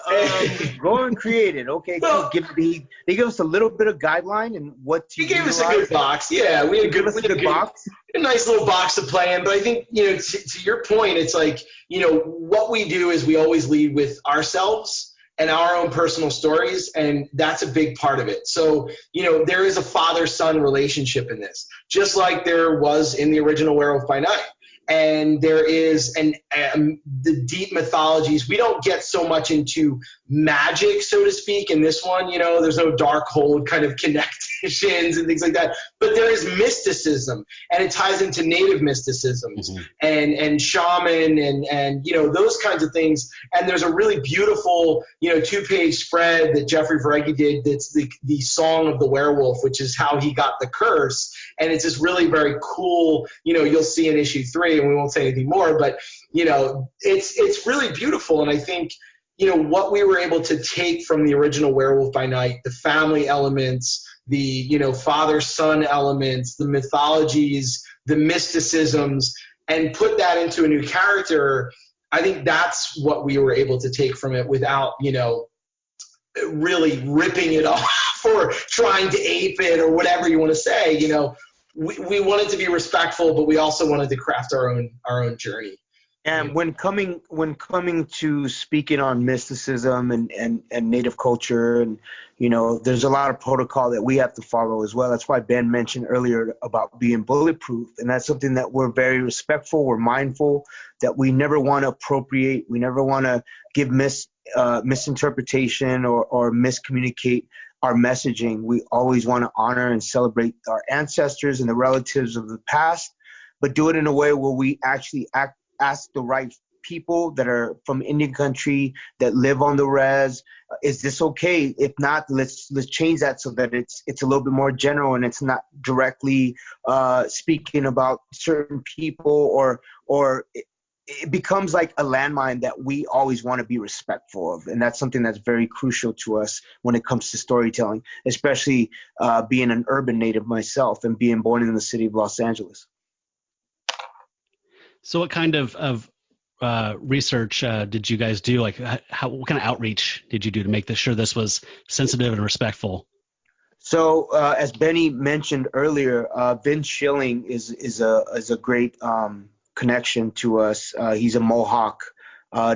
go and create it. Okay, well, they give us a little bit of guideline and what to He gave us a good box. Yeah, we had a good box. A nice little box to play in. But I think, to your point, it's like, what we do is we always lead with ourselves and our own personal stories, and that's a big part of it. So, there is a father-son relationship in this, just like there was in the original Werewolf by Night. And there is the deep mythologies. We don't get so much into magic, so to speak, in this one. There's no dark hold kind of connections and things like that. But there is mysticism, and it ties into native mysticisms and shaman and those kinds of things. And there's a really beautiful 2-page spread that Jeffrey Varecki did. That's the Song of the Werewolf, which is how he got the curse. And it's just really very cool. You'll see in issue 3. And we won't say anything more, but it's really beautiful. And I think what we were able to take from the original Werewolf by Night, the family elements, the father-son elements, the mythologies, the mysticisms, and put that into a new character. I think that's what we were able to take from it without really ripping it off or trying to ape it or whatever you want to say. We wanted to be respectful, but we also wanted to craft our own journey. And when coming to speaking on mysticism and native culture, and there's a lot of protocol that we have to follow as well. That's why Ben mentioned earlier about being bulletproof, and that's something that we're very respectful. We're mindful that we never want to appropriate, we never want to give misinterpretation or miscommunicate our messaging. We always want to honor and celebrate our ancestors and the relatives of the past, but do it in a way where we actually ask the right people that are from Indian country that live on the res, is this okay? If not, let's change that so that it's a little bit more general and it's not directly speaking about certain people, or it becomes like a landmine that we always want to be respectful of. And that's something that's very crucial to us when it comes to storytelling, especially being an urban native myself and being born in the city of Los Angeles. So what kind of research did you guys do? Like, what kind of outreach did you do to make sure this was sensitive and respectful? So as Benny mentioned earlier, Vince Schilling is a great connection to us. He's a Mohawk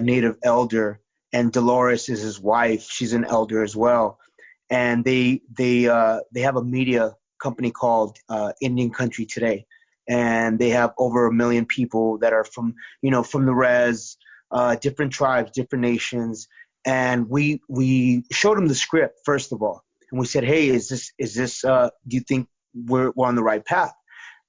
native elder, and Dolores is his wife. She's an elder as well, and they have a media company called Indian Country Today. And they have over 1 million people that are from the res, different tribes, different nations. And we showed them the script, first of all. And we said, hey, is this do you think we're on the right path?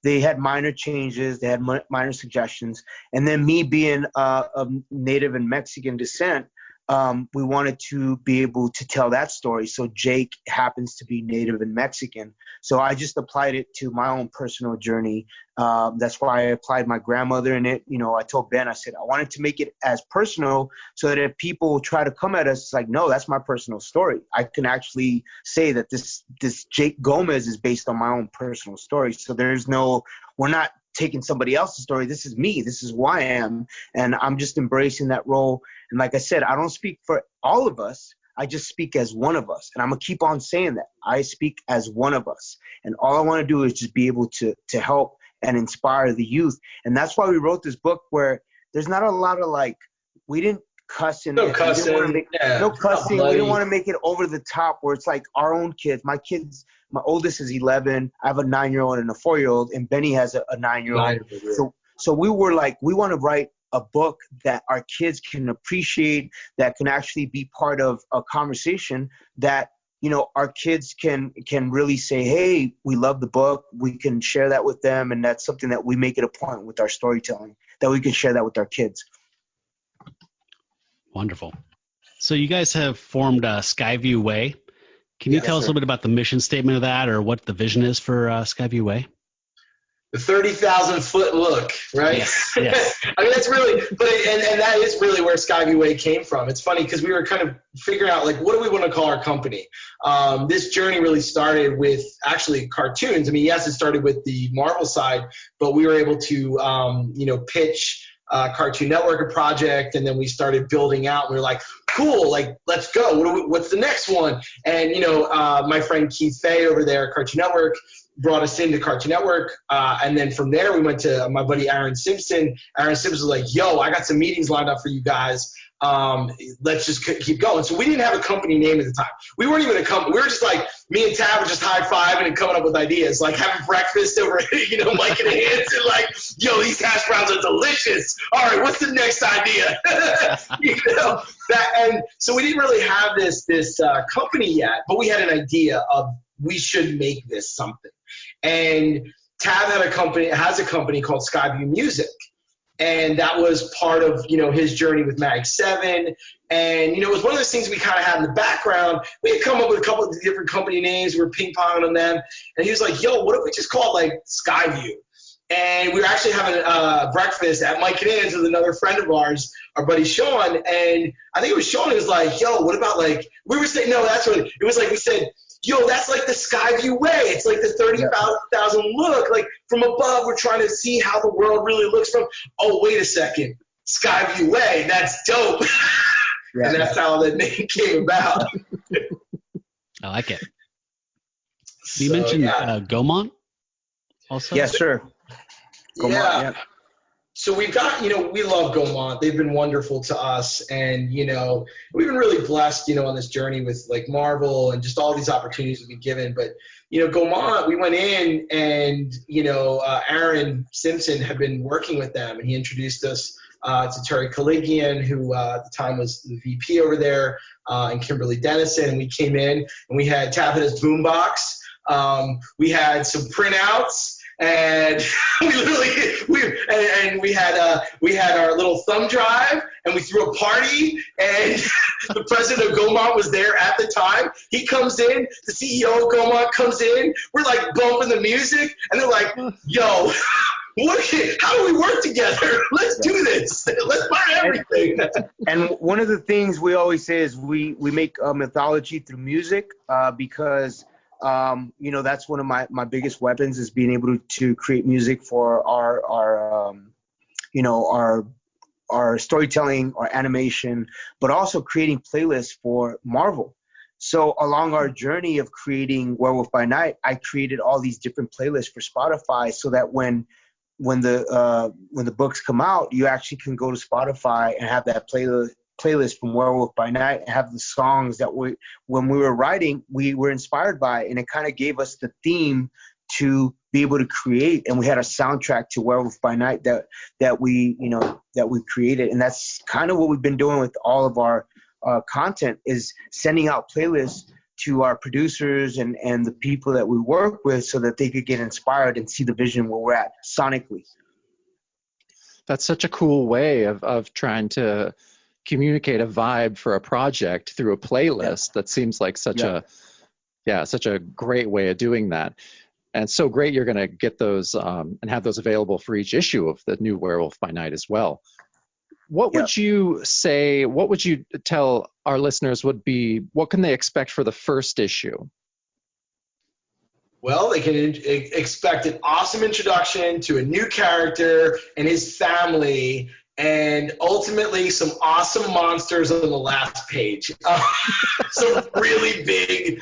They had minor changes. They had minor suggestions. And then me being of Native and Mexican descent, we wanted to be able to tell that story. So Jake happens to be Native and Mexican. So I just applied it to my own personal journey. That's why I applied my grandmother in it. I told Ben, I said, I wanted to make it as personal so that if people try to come at us, it's like, no, that's my personal story. I can actually say that this Jake Gomez is based on my own personal story. So we're not taking somebody else's story. This is me. This is who I am. And I'm just embracing that role. And like I said, I don't speak for all of us. I just speak as one of us. And I'm going to keep on saying that. I speak as one of us. And all I want to do is just be able to help and inspire the youth. And that's why we wrote this book, where there's not a lot of we didn't cuss in it. No cussing. No cussing. We didn't want to make it over the top where it's like our own kids. My oldest is 11. I have a 9-year-old and a 4-year-old, and Benny has a 9-year-old. So we were like, we want to write a book that our kids can appreciate, that can actually be part of a conversation that, our kids can really say, hey, we love the book. We can share that with them. And that's something that we make it a point with our storytelling, that we can share that with our kids. Wonderful. So you guys have formed Skyview Way. Can you tell us a little bit about the mission statement of that, or what the vision is for Skyview Way? The 30,000-foot look, right? Yes. I mean, that's really, and that is really where Skyview Way came from. It's funny because we were kind of figuring out, what do we want to call our company? This journey really started with actually cartoons. I mean, yes, it started with the Marvel side, but we were able to, pitch Cartoon Network a project, and then we started building out. We were like, cool, let's go. What's the next one? And my friend Keith Fay over there at Cartoon Network brought us into Cartoon Network, and then from there we went to my buddy Aaron Simpson. Aaron Simpson was like, yo, I got some meetings lined up for you guys. Let's just keep going. So we didn't have a company name at the time. We weren't even a company. We were just like, me and Tab were just high-fiving and coming up with ideas, like having breakfast over, Mike and Hanson, yo, these hash browns are delicious. All right, what's the next idea? And so we didn't really have this company yet, but we had an idea of we should make this something. And Tab has a company called Skyview Music. And that was part of, his journey with Mag 7. And, it was one of those things we kind of had in the background. We had come up with a couple of different company names. We were ping-ponging on them. And he was like, yo, what if we just call it, Skyview? And we were actually having breakfast at Mike and Ann's with another friend of ours, our buddy Sean. And I think it was Sean who was like, yo, what about, we were saying, no, that's really, it was like we said, yo, that's like the Skyview Way. It's like the 30,000 look. From above, we're trying to see how the world really looks from, oh, wait a second, Skyview Way. That's dope. Yeah. And that's how the name came about. I like it. You mentioned Gaumont also? Yes, sir. Gaumont, yeah. So we've got, we love Gaumont. They've been wonderful to us. And, we've been really blessed, on this journey with like Marvel and just all these opportunities we've been given. But, Gaumont, we went in and, Aaron Simpson had been working with them, and he introduced us to Terry Colligian, who at the time was the VP over there, and Kimberly Dennison. And we came in and we had Tabitha's boombox. We had some printouts. And we had our little thumb drive, and we threw a party, and the president of Gaumont was there at the time. He comes in, the CEO of Gaumont comes in, we're like bumping the music, and they're like, yo, how do we work together? Let's do this. Let's buy everything. And one of the things we always say is we make mythology through music, because that's one of my biggest weapons, is being able to create music for our storytelling, our animation, but also creating playlists for Marvel. So along our journey of creating Werewolf by Night, I created all these different playlists for Spotify, so that when the books come out, you actually can go to Spotify and have that playlist from Werewolf by Night, and have the songs that when we were writing, we were inspired by, and it kind of gave us the theme to be able to create. And we had a soundtrack to Werewolf by Night that we created. And that's kind of what we've been doing with all of our content, is sending out playlists to our producers and the people that we work with, so that they could get inspired and see the vision where we're at sonically. That's such a cool way of trying to communicate a vibe for a project through a playlist. That seems like such a great way of doing that. And so great you're going to get those and have those available for each issue of the new Werewolf by Night as well. What would you say, what would you tell our listeners what can they expect for the first issue? Well, they can expect an awesome introduction to a new character and his family, and ultimately some awesome monsters on the last page. Some really big,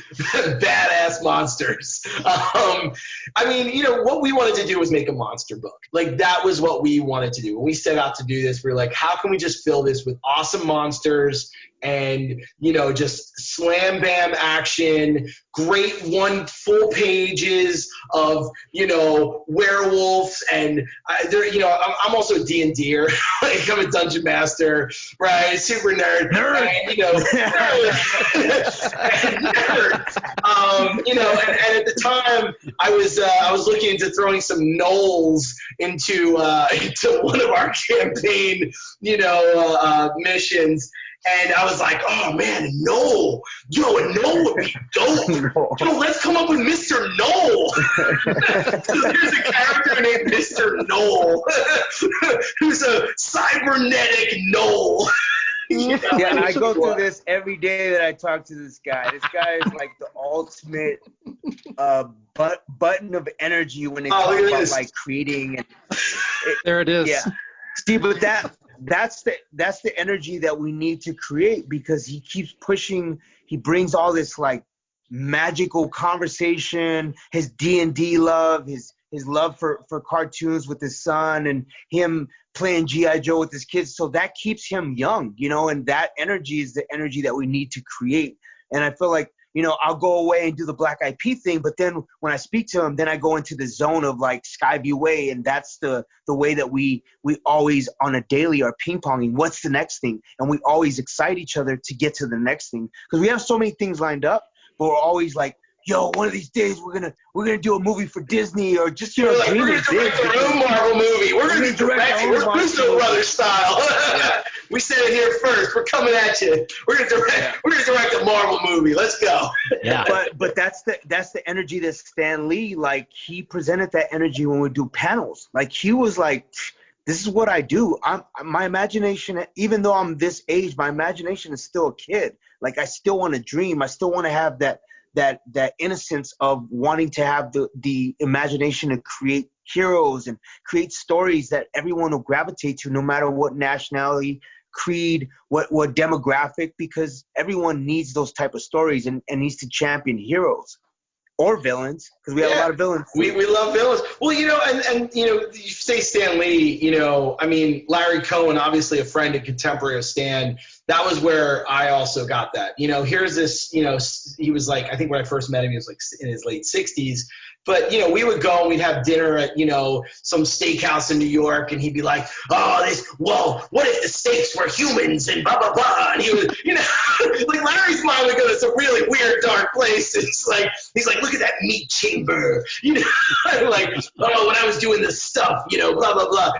badass monsters. What we wanted to do was make a monster book. Like, that was what we wanted to do. When we set out to do this, we were like, how can we just fill this with awesome monsters and, just slam bam action, great one full pages of, werewolves. And I'm also a D&D-er. Like, I'm a dungeon master, right? Super nerd. Right? And at the time I was looking into throwing some gnolls into one of our campaign, missions. And I was like, oh man, a gnoll. Yo, a gnoll would be dope. Yo, let's come up with Mr. Gnoll. So there's a character named Mr. Gnoll who's a cybernetic gnoll. Yeah, I go through this every day that I talk to this guy. This guy is like the ultimate button of energy when it comes about like creating. And there it is. Yeah. See, but that's the energy that we need to create, because he keeps pushing. He brings all this like magical conversation, his D&D love, his love for cartoons with his son, and him playing G.I. Joe with his kids. So that keeps him young, and that energy is the energy that we need to create. And I feel like, I'll go away and do the Black Eyed Peas thing, but then when I speak to him, then I go into the zone of like Skyview Way, and that's the way that we always on a daily are ping-ponging. What's the next thing? And we always excite each other to get to the next thing, because we have so many things lined up, but we're always like, yo, one of these days we're gonna do a movie for Disney, or just we're gonna direct our own Marvel movie. We're gonna be directing. We're Russo Brothers style. Yeah. We said it here first. We're coming at you. We're gonna direct a Marvel movie. Let's go. Yeah. But that's the energy that Stan Lee, like, he presented that energy when we do panels. Like, he was like, this is what I do. My imagination, even though I'm this age, my imagination is still a kid. Like, I still want to dream. I still want to have that innocence of wanting to have the imagination to create heroes and create stories that everyone will gravitate to, no matter what nationality, creed, what demographic, because everyone needs those type of stories and needs to champion heroes or villains, because we have a lot of villains. We love villains. Well, and say Stan Lee, you know, I mean, Larry Cohen, obviously a friend and contemporary of Stan, that was where I also got that. You know, here's this, you know, he was like, I think when I first met him, he was like in his late 60s. But, you know, we would go and we'd have dinner at, you know, some steakhouse in New York, and he'd be like, well, what if the steaks were humans and blah, blah, blah. And he was, you know, like Larry's mind would go to some really weird, dark place. It's like, he's like, look at that meat chamber, you know, like, oh, when I was doing this stuff, you know, blah, blah, blah.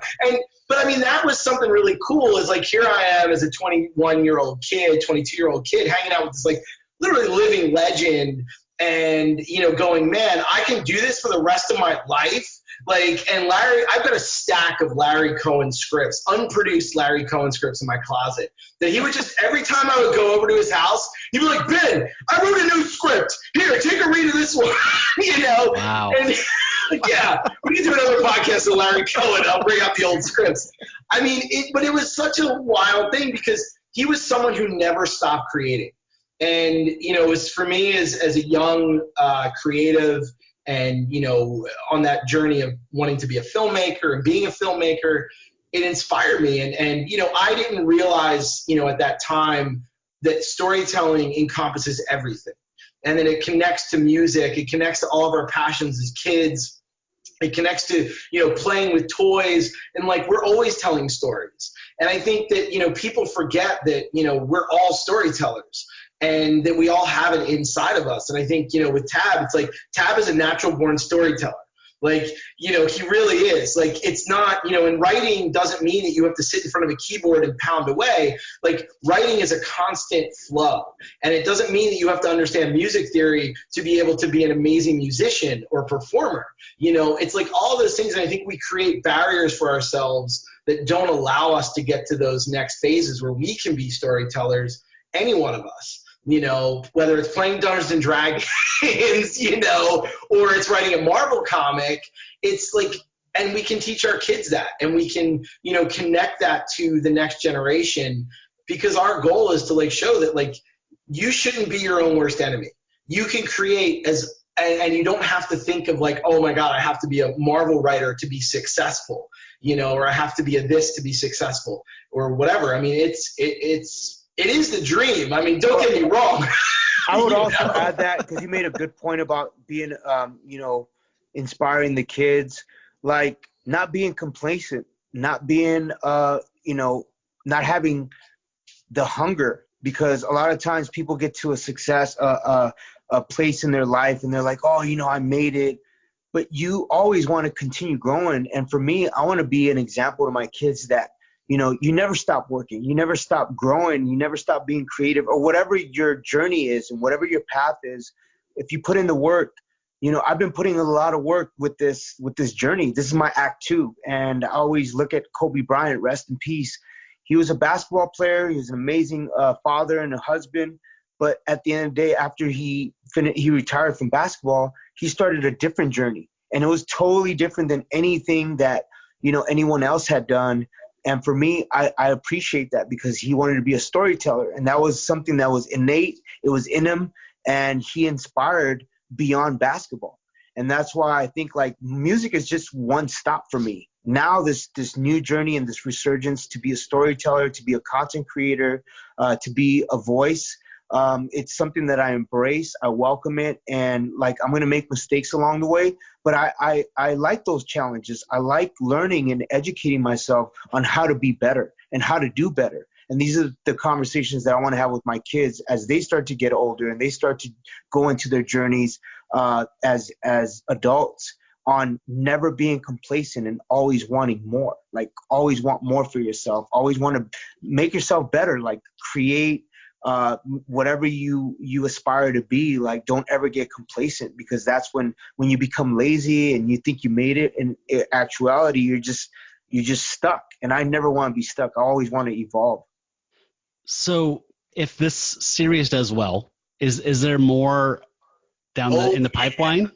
But I mean, that was something really cool, is like, here I am as a 21-year-old kid, 22-year-old kid hanging out with this like literally living legend, and, you know, going, man, I can do this for the rest of my life. Like, and Larry, I've got a stack of Larry Cohen scripts, unproduced Larry Cohen scripts in my closet, that he would just, every time I would go over to his house, he'd be like, Ben, I wrote a new script. Here, take a read of this one. You know? Wow. And yeah, we can do another podcast with Larry Cohen. I'll bring out the old scripts. I mean, but it was such a wild thing, because he was someone who never stopped creating. And, you know, as for me as a young creative, and, you know, on that journey of wanting to be a filmmaker and being a filmmaker, it inspired me. And you know, I didn't realize, you know, at that time that storytelling encompasses everything. And then it connects to music. It connects to all of our passions as kids. It connects to, you know, playing with toys, and like, we're always telling stories. And I think that, you know, people forget that, you know, we're all storytellers, and that we all have it inside of us. And I think, you know, with Tab, it's like, Tab is a natural born storyteller. Like, you know, he really is. Like, it's not, you know, and writing doesn't mean that you have to sit in front of a keyboard and pound away. Like, writing is a constant flow. And it doesn't mean that you have to understand music theory to be able to be an amazing musician or performer. You know, it's like all those things. And I think we create barriers for ourselves that don't allow us to get to those next phases where we can be storytellers, any one of us. You know, whether it's playing Dungeons and Dragons, you know, or it's writing a Marvel comic, it's like, and we can teach our kids that, and we can, you know, connect that to the next generation, because our goal is to like show that like, you shouldn't be your own worst enemy. You can create and you don't have to think of like, oh my God, I have to be a Marvel writer to be successful, you know, or I have to be a this to be successful, or whatever. I mean, it is the dream. I mean, don't get me wrong. I would also add that, because you made a good point about being, you know, inspiring the kids, like not being complacent, not being, you know, not having the hunger, because a lot of times people get to a success, a place in their life, and they're like, oh, you know, I made it. But you always want to continue growing. And for me, I want to be an example to my kids that, you know, you never stop working, you never stop growing, you never stop being creative, or whatever your journey is and whatever your path is. If you put in the work, you know, I've been putting a lot of work with this journey. This is my act 2. And I always look at Kobe Bryant, rest in peace. He was a basketball player. He was an amazing father and a husband. But at the end of the day, after he retired from basketball, he started a different journey. And it was totally different than anything that, you know, anyone else had done. And for me, I appreciate that, because he wanted to be a storyteller. And that was something that was innate. It was in him. And he inspired beyond basketball. And that's why I think like music is just one stop for me. Now this new journey and this resurgence to be a storyteller, to be a content creator, to be a voice, it's something that I embrace. I welcome it. And like, I'm going to make mistakes along the way, but I like those challenges. I like learning and educating myself on how to be better and how to do better. And these are the conversations that I want to have with my kids as they start to get older and they start to go into their journeys as adults, on never being complacent and always wanting more. Like, always want more for yourself. Always want to make yourself better. Like, create whatever you aspire to be. Like, don't ever get complacent, because that's when you become lazy and you think you made it. In actuality, you're just stuck. And I never want to be stuck. I always want to evolve. So if this series does well, is there more down in the pipeline?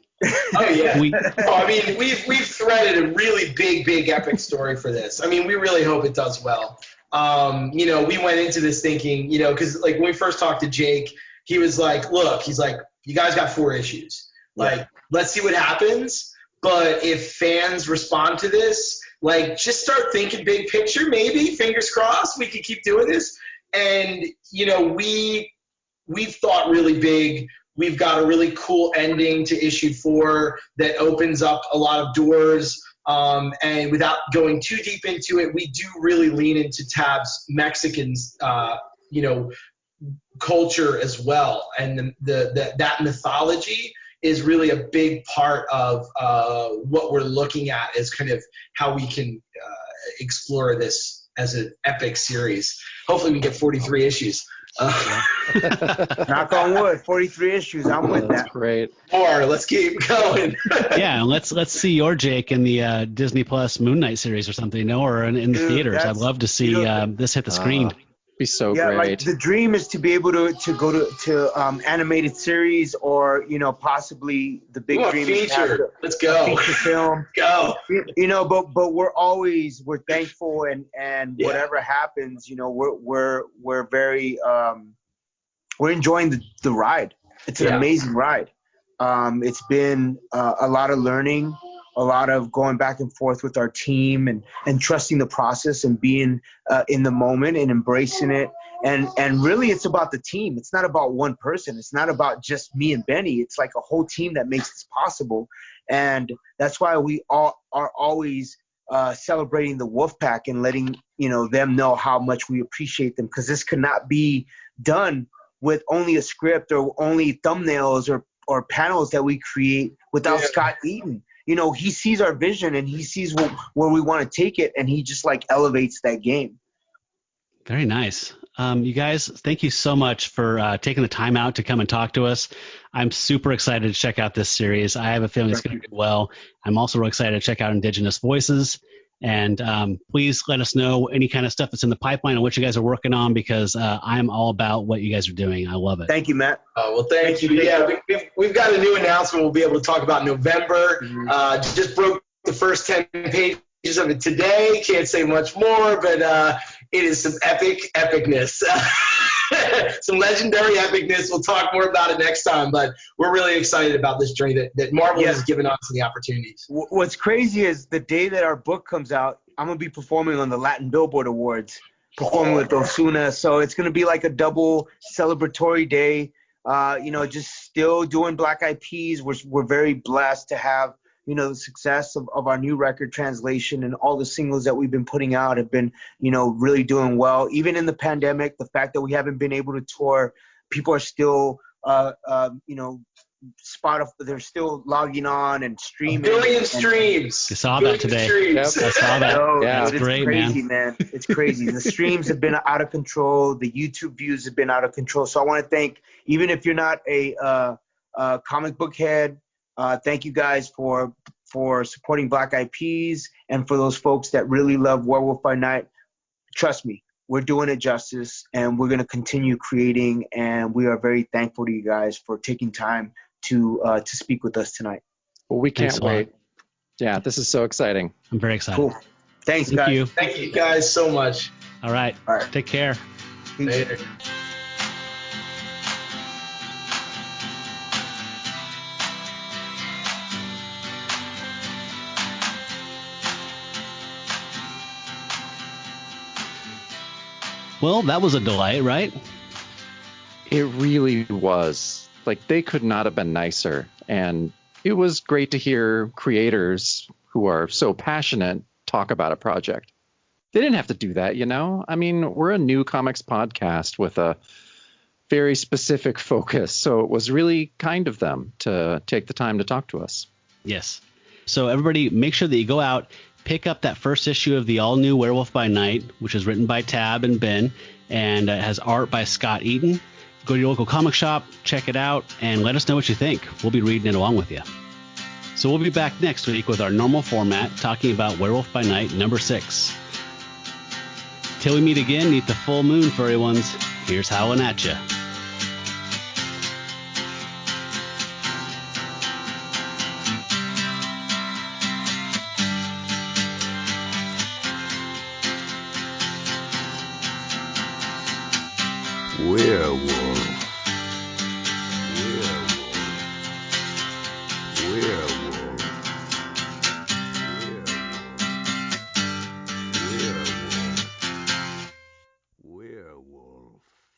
Oh yeah. I mean, we've threaded a really big epic story for this. I mean, we really hope it does well. You know, we went into this thinking, you know, because like when we first talked to Jake, he was like, look, he's like, you guys got 4 issues. Like, let's see what happens. But if fans respond to this, like, just start thinking big picture. Maybe, fingers crossed, we could keep doing this. And we've thought really big. We've got a really cool ending to issue 4 that opens up a lot of doors. And without going too deep into it, we do really lean into Tab's Mexicans, culture as well. And that mythology is really a big part of what we're looking at as kind of how we can explore this as an epic series. Hopefully we can get 43 issues. Knock on wood, 43 issues. I'm with That's that. great. More. Let's keep going. Yeah, and let's see your Jake in the Disney Plus Moon Knight series or something, or in the theaters. I'd love to see this hit the screen. Be so Yeah, great. like the dream is to be able to go to animated series, or possibly the big dream is to have feature. Let's go. feature film. Go. But we're thankful, and whatever happens, we're very we're enjoying the ride. It's an amazing ride. It's been a lot of learning, a lot of going back and forth with our team, and trusting the process, and being in the moment and embracing it. And really, it's about the team. It's not about one person. It's not about just me and Benny. It's like a whole team that makes this possible. And that's why we all are always celebrating the Wolf Pack and letting them know how much we appreciate them, because this could not be done with only a script or only thumbnails or panels that we create without Scott Eaton. He sees our vision, and he sees where we want to take it, and he just like elevates that game. Very nice. You guys, thank you so much for taking the time out to come and talk to us. I'm super excited to check out this series. I have a feeling it's going to do well. I'm also real excited to check out Indigenous Voices. And please let us know any kind of stuff that's in the pipeline and what you guys are working on, because I'm all about what you guys are doing. I love it. Thank you, Matt. Well, thank you. Yeah, we've got a new announcement we'll be able to talk about in November. Just broke the first 10 pages of it today. Can't say much more, but it is some epicness. Some legendary epicness. We'll talk more about it next time, but we're really excited about this journey that Marvel has given us and the opportunities. What's crazy is the day that our book comes out, I'm going to be performing on the Latin Billboard Awards, performing with Osuna. So it's going to be like a double celebratory day. Just still doing Black Eyed Peas. We're very blessed to have the success of our new record Translation, and all the singles that we've been putting out have been, really doing well. Even in the pandemic, the fact that we haven't been able to tour, people are still, they're still logging on and streaming. 1 billion streams. I saw that today. Yep, I saw that. Yeah, it's great, crazy, man. It's crazy. The streams have been out of control. The YouTube views have been out of control. So I want to thank, even if you're not a comic book head, thank you guys for supporting Black Eyed Peas, and for those folks that really love Werewolf by Night. Trust me, we're doing it justice, and we're going to continue creating, and we are very thankful to you guys for taking time to speak with us tonight. Well, we can't wait. Yeah, this is so exciting. I'm very excited. Cool. Thanks, Thank guys. you. Thank you guys so much. All right. Take care. Peace. Later. Well, that was a delight, right? It really was. Like, they could not have been nicer. And it was great to hear creators who are so passionate talk about a project. They didn't have to do that, I mean, we're a new comics podcast with a very specific focus. So it was really kind of them to take the time to talk to us. Yes. So everybody, make sure that you go out, pick up that first issue of the all-new Werewolf by Night, which is written by Tab and Ben, and has art by Scott Eaton. Go to your local comic shop, check it out, and let us know what you think. We'll be reading it along with you. So we'll be back next week with our normal format, talking about Werewolf by Night number 6. Till we meet again, neath the full moon, furry ones, here's howling at ya. Werewolf.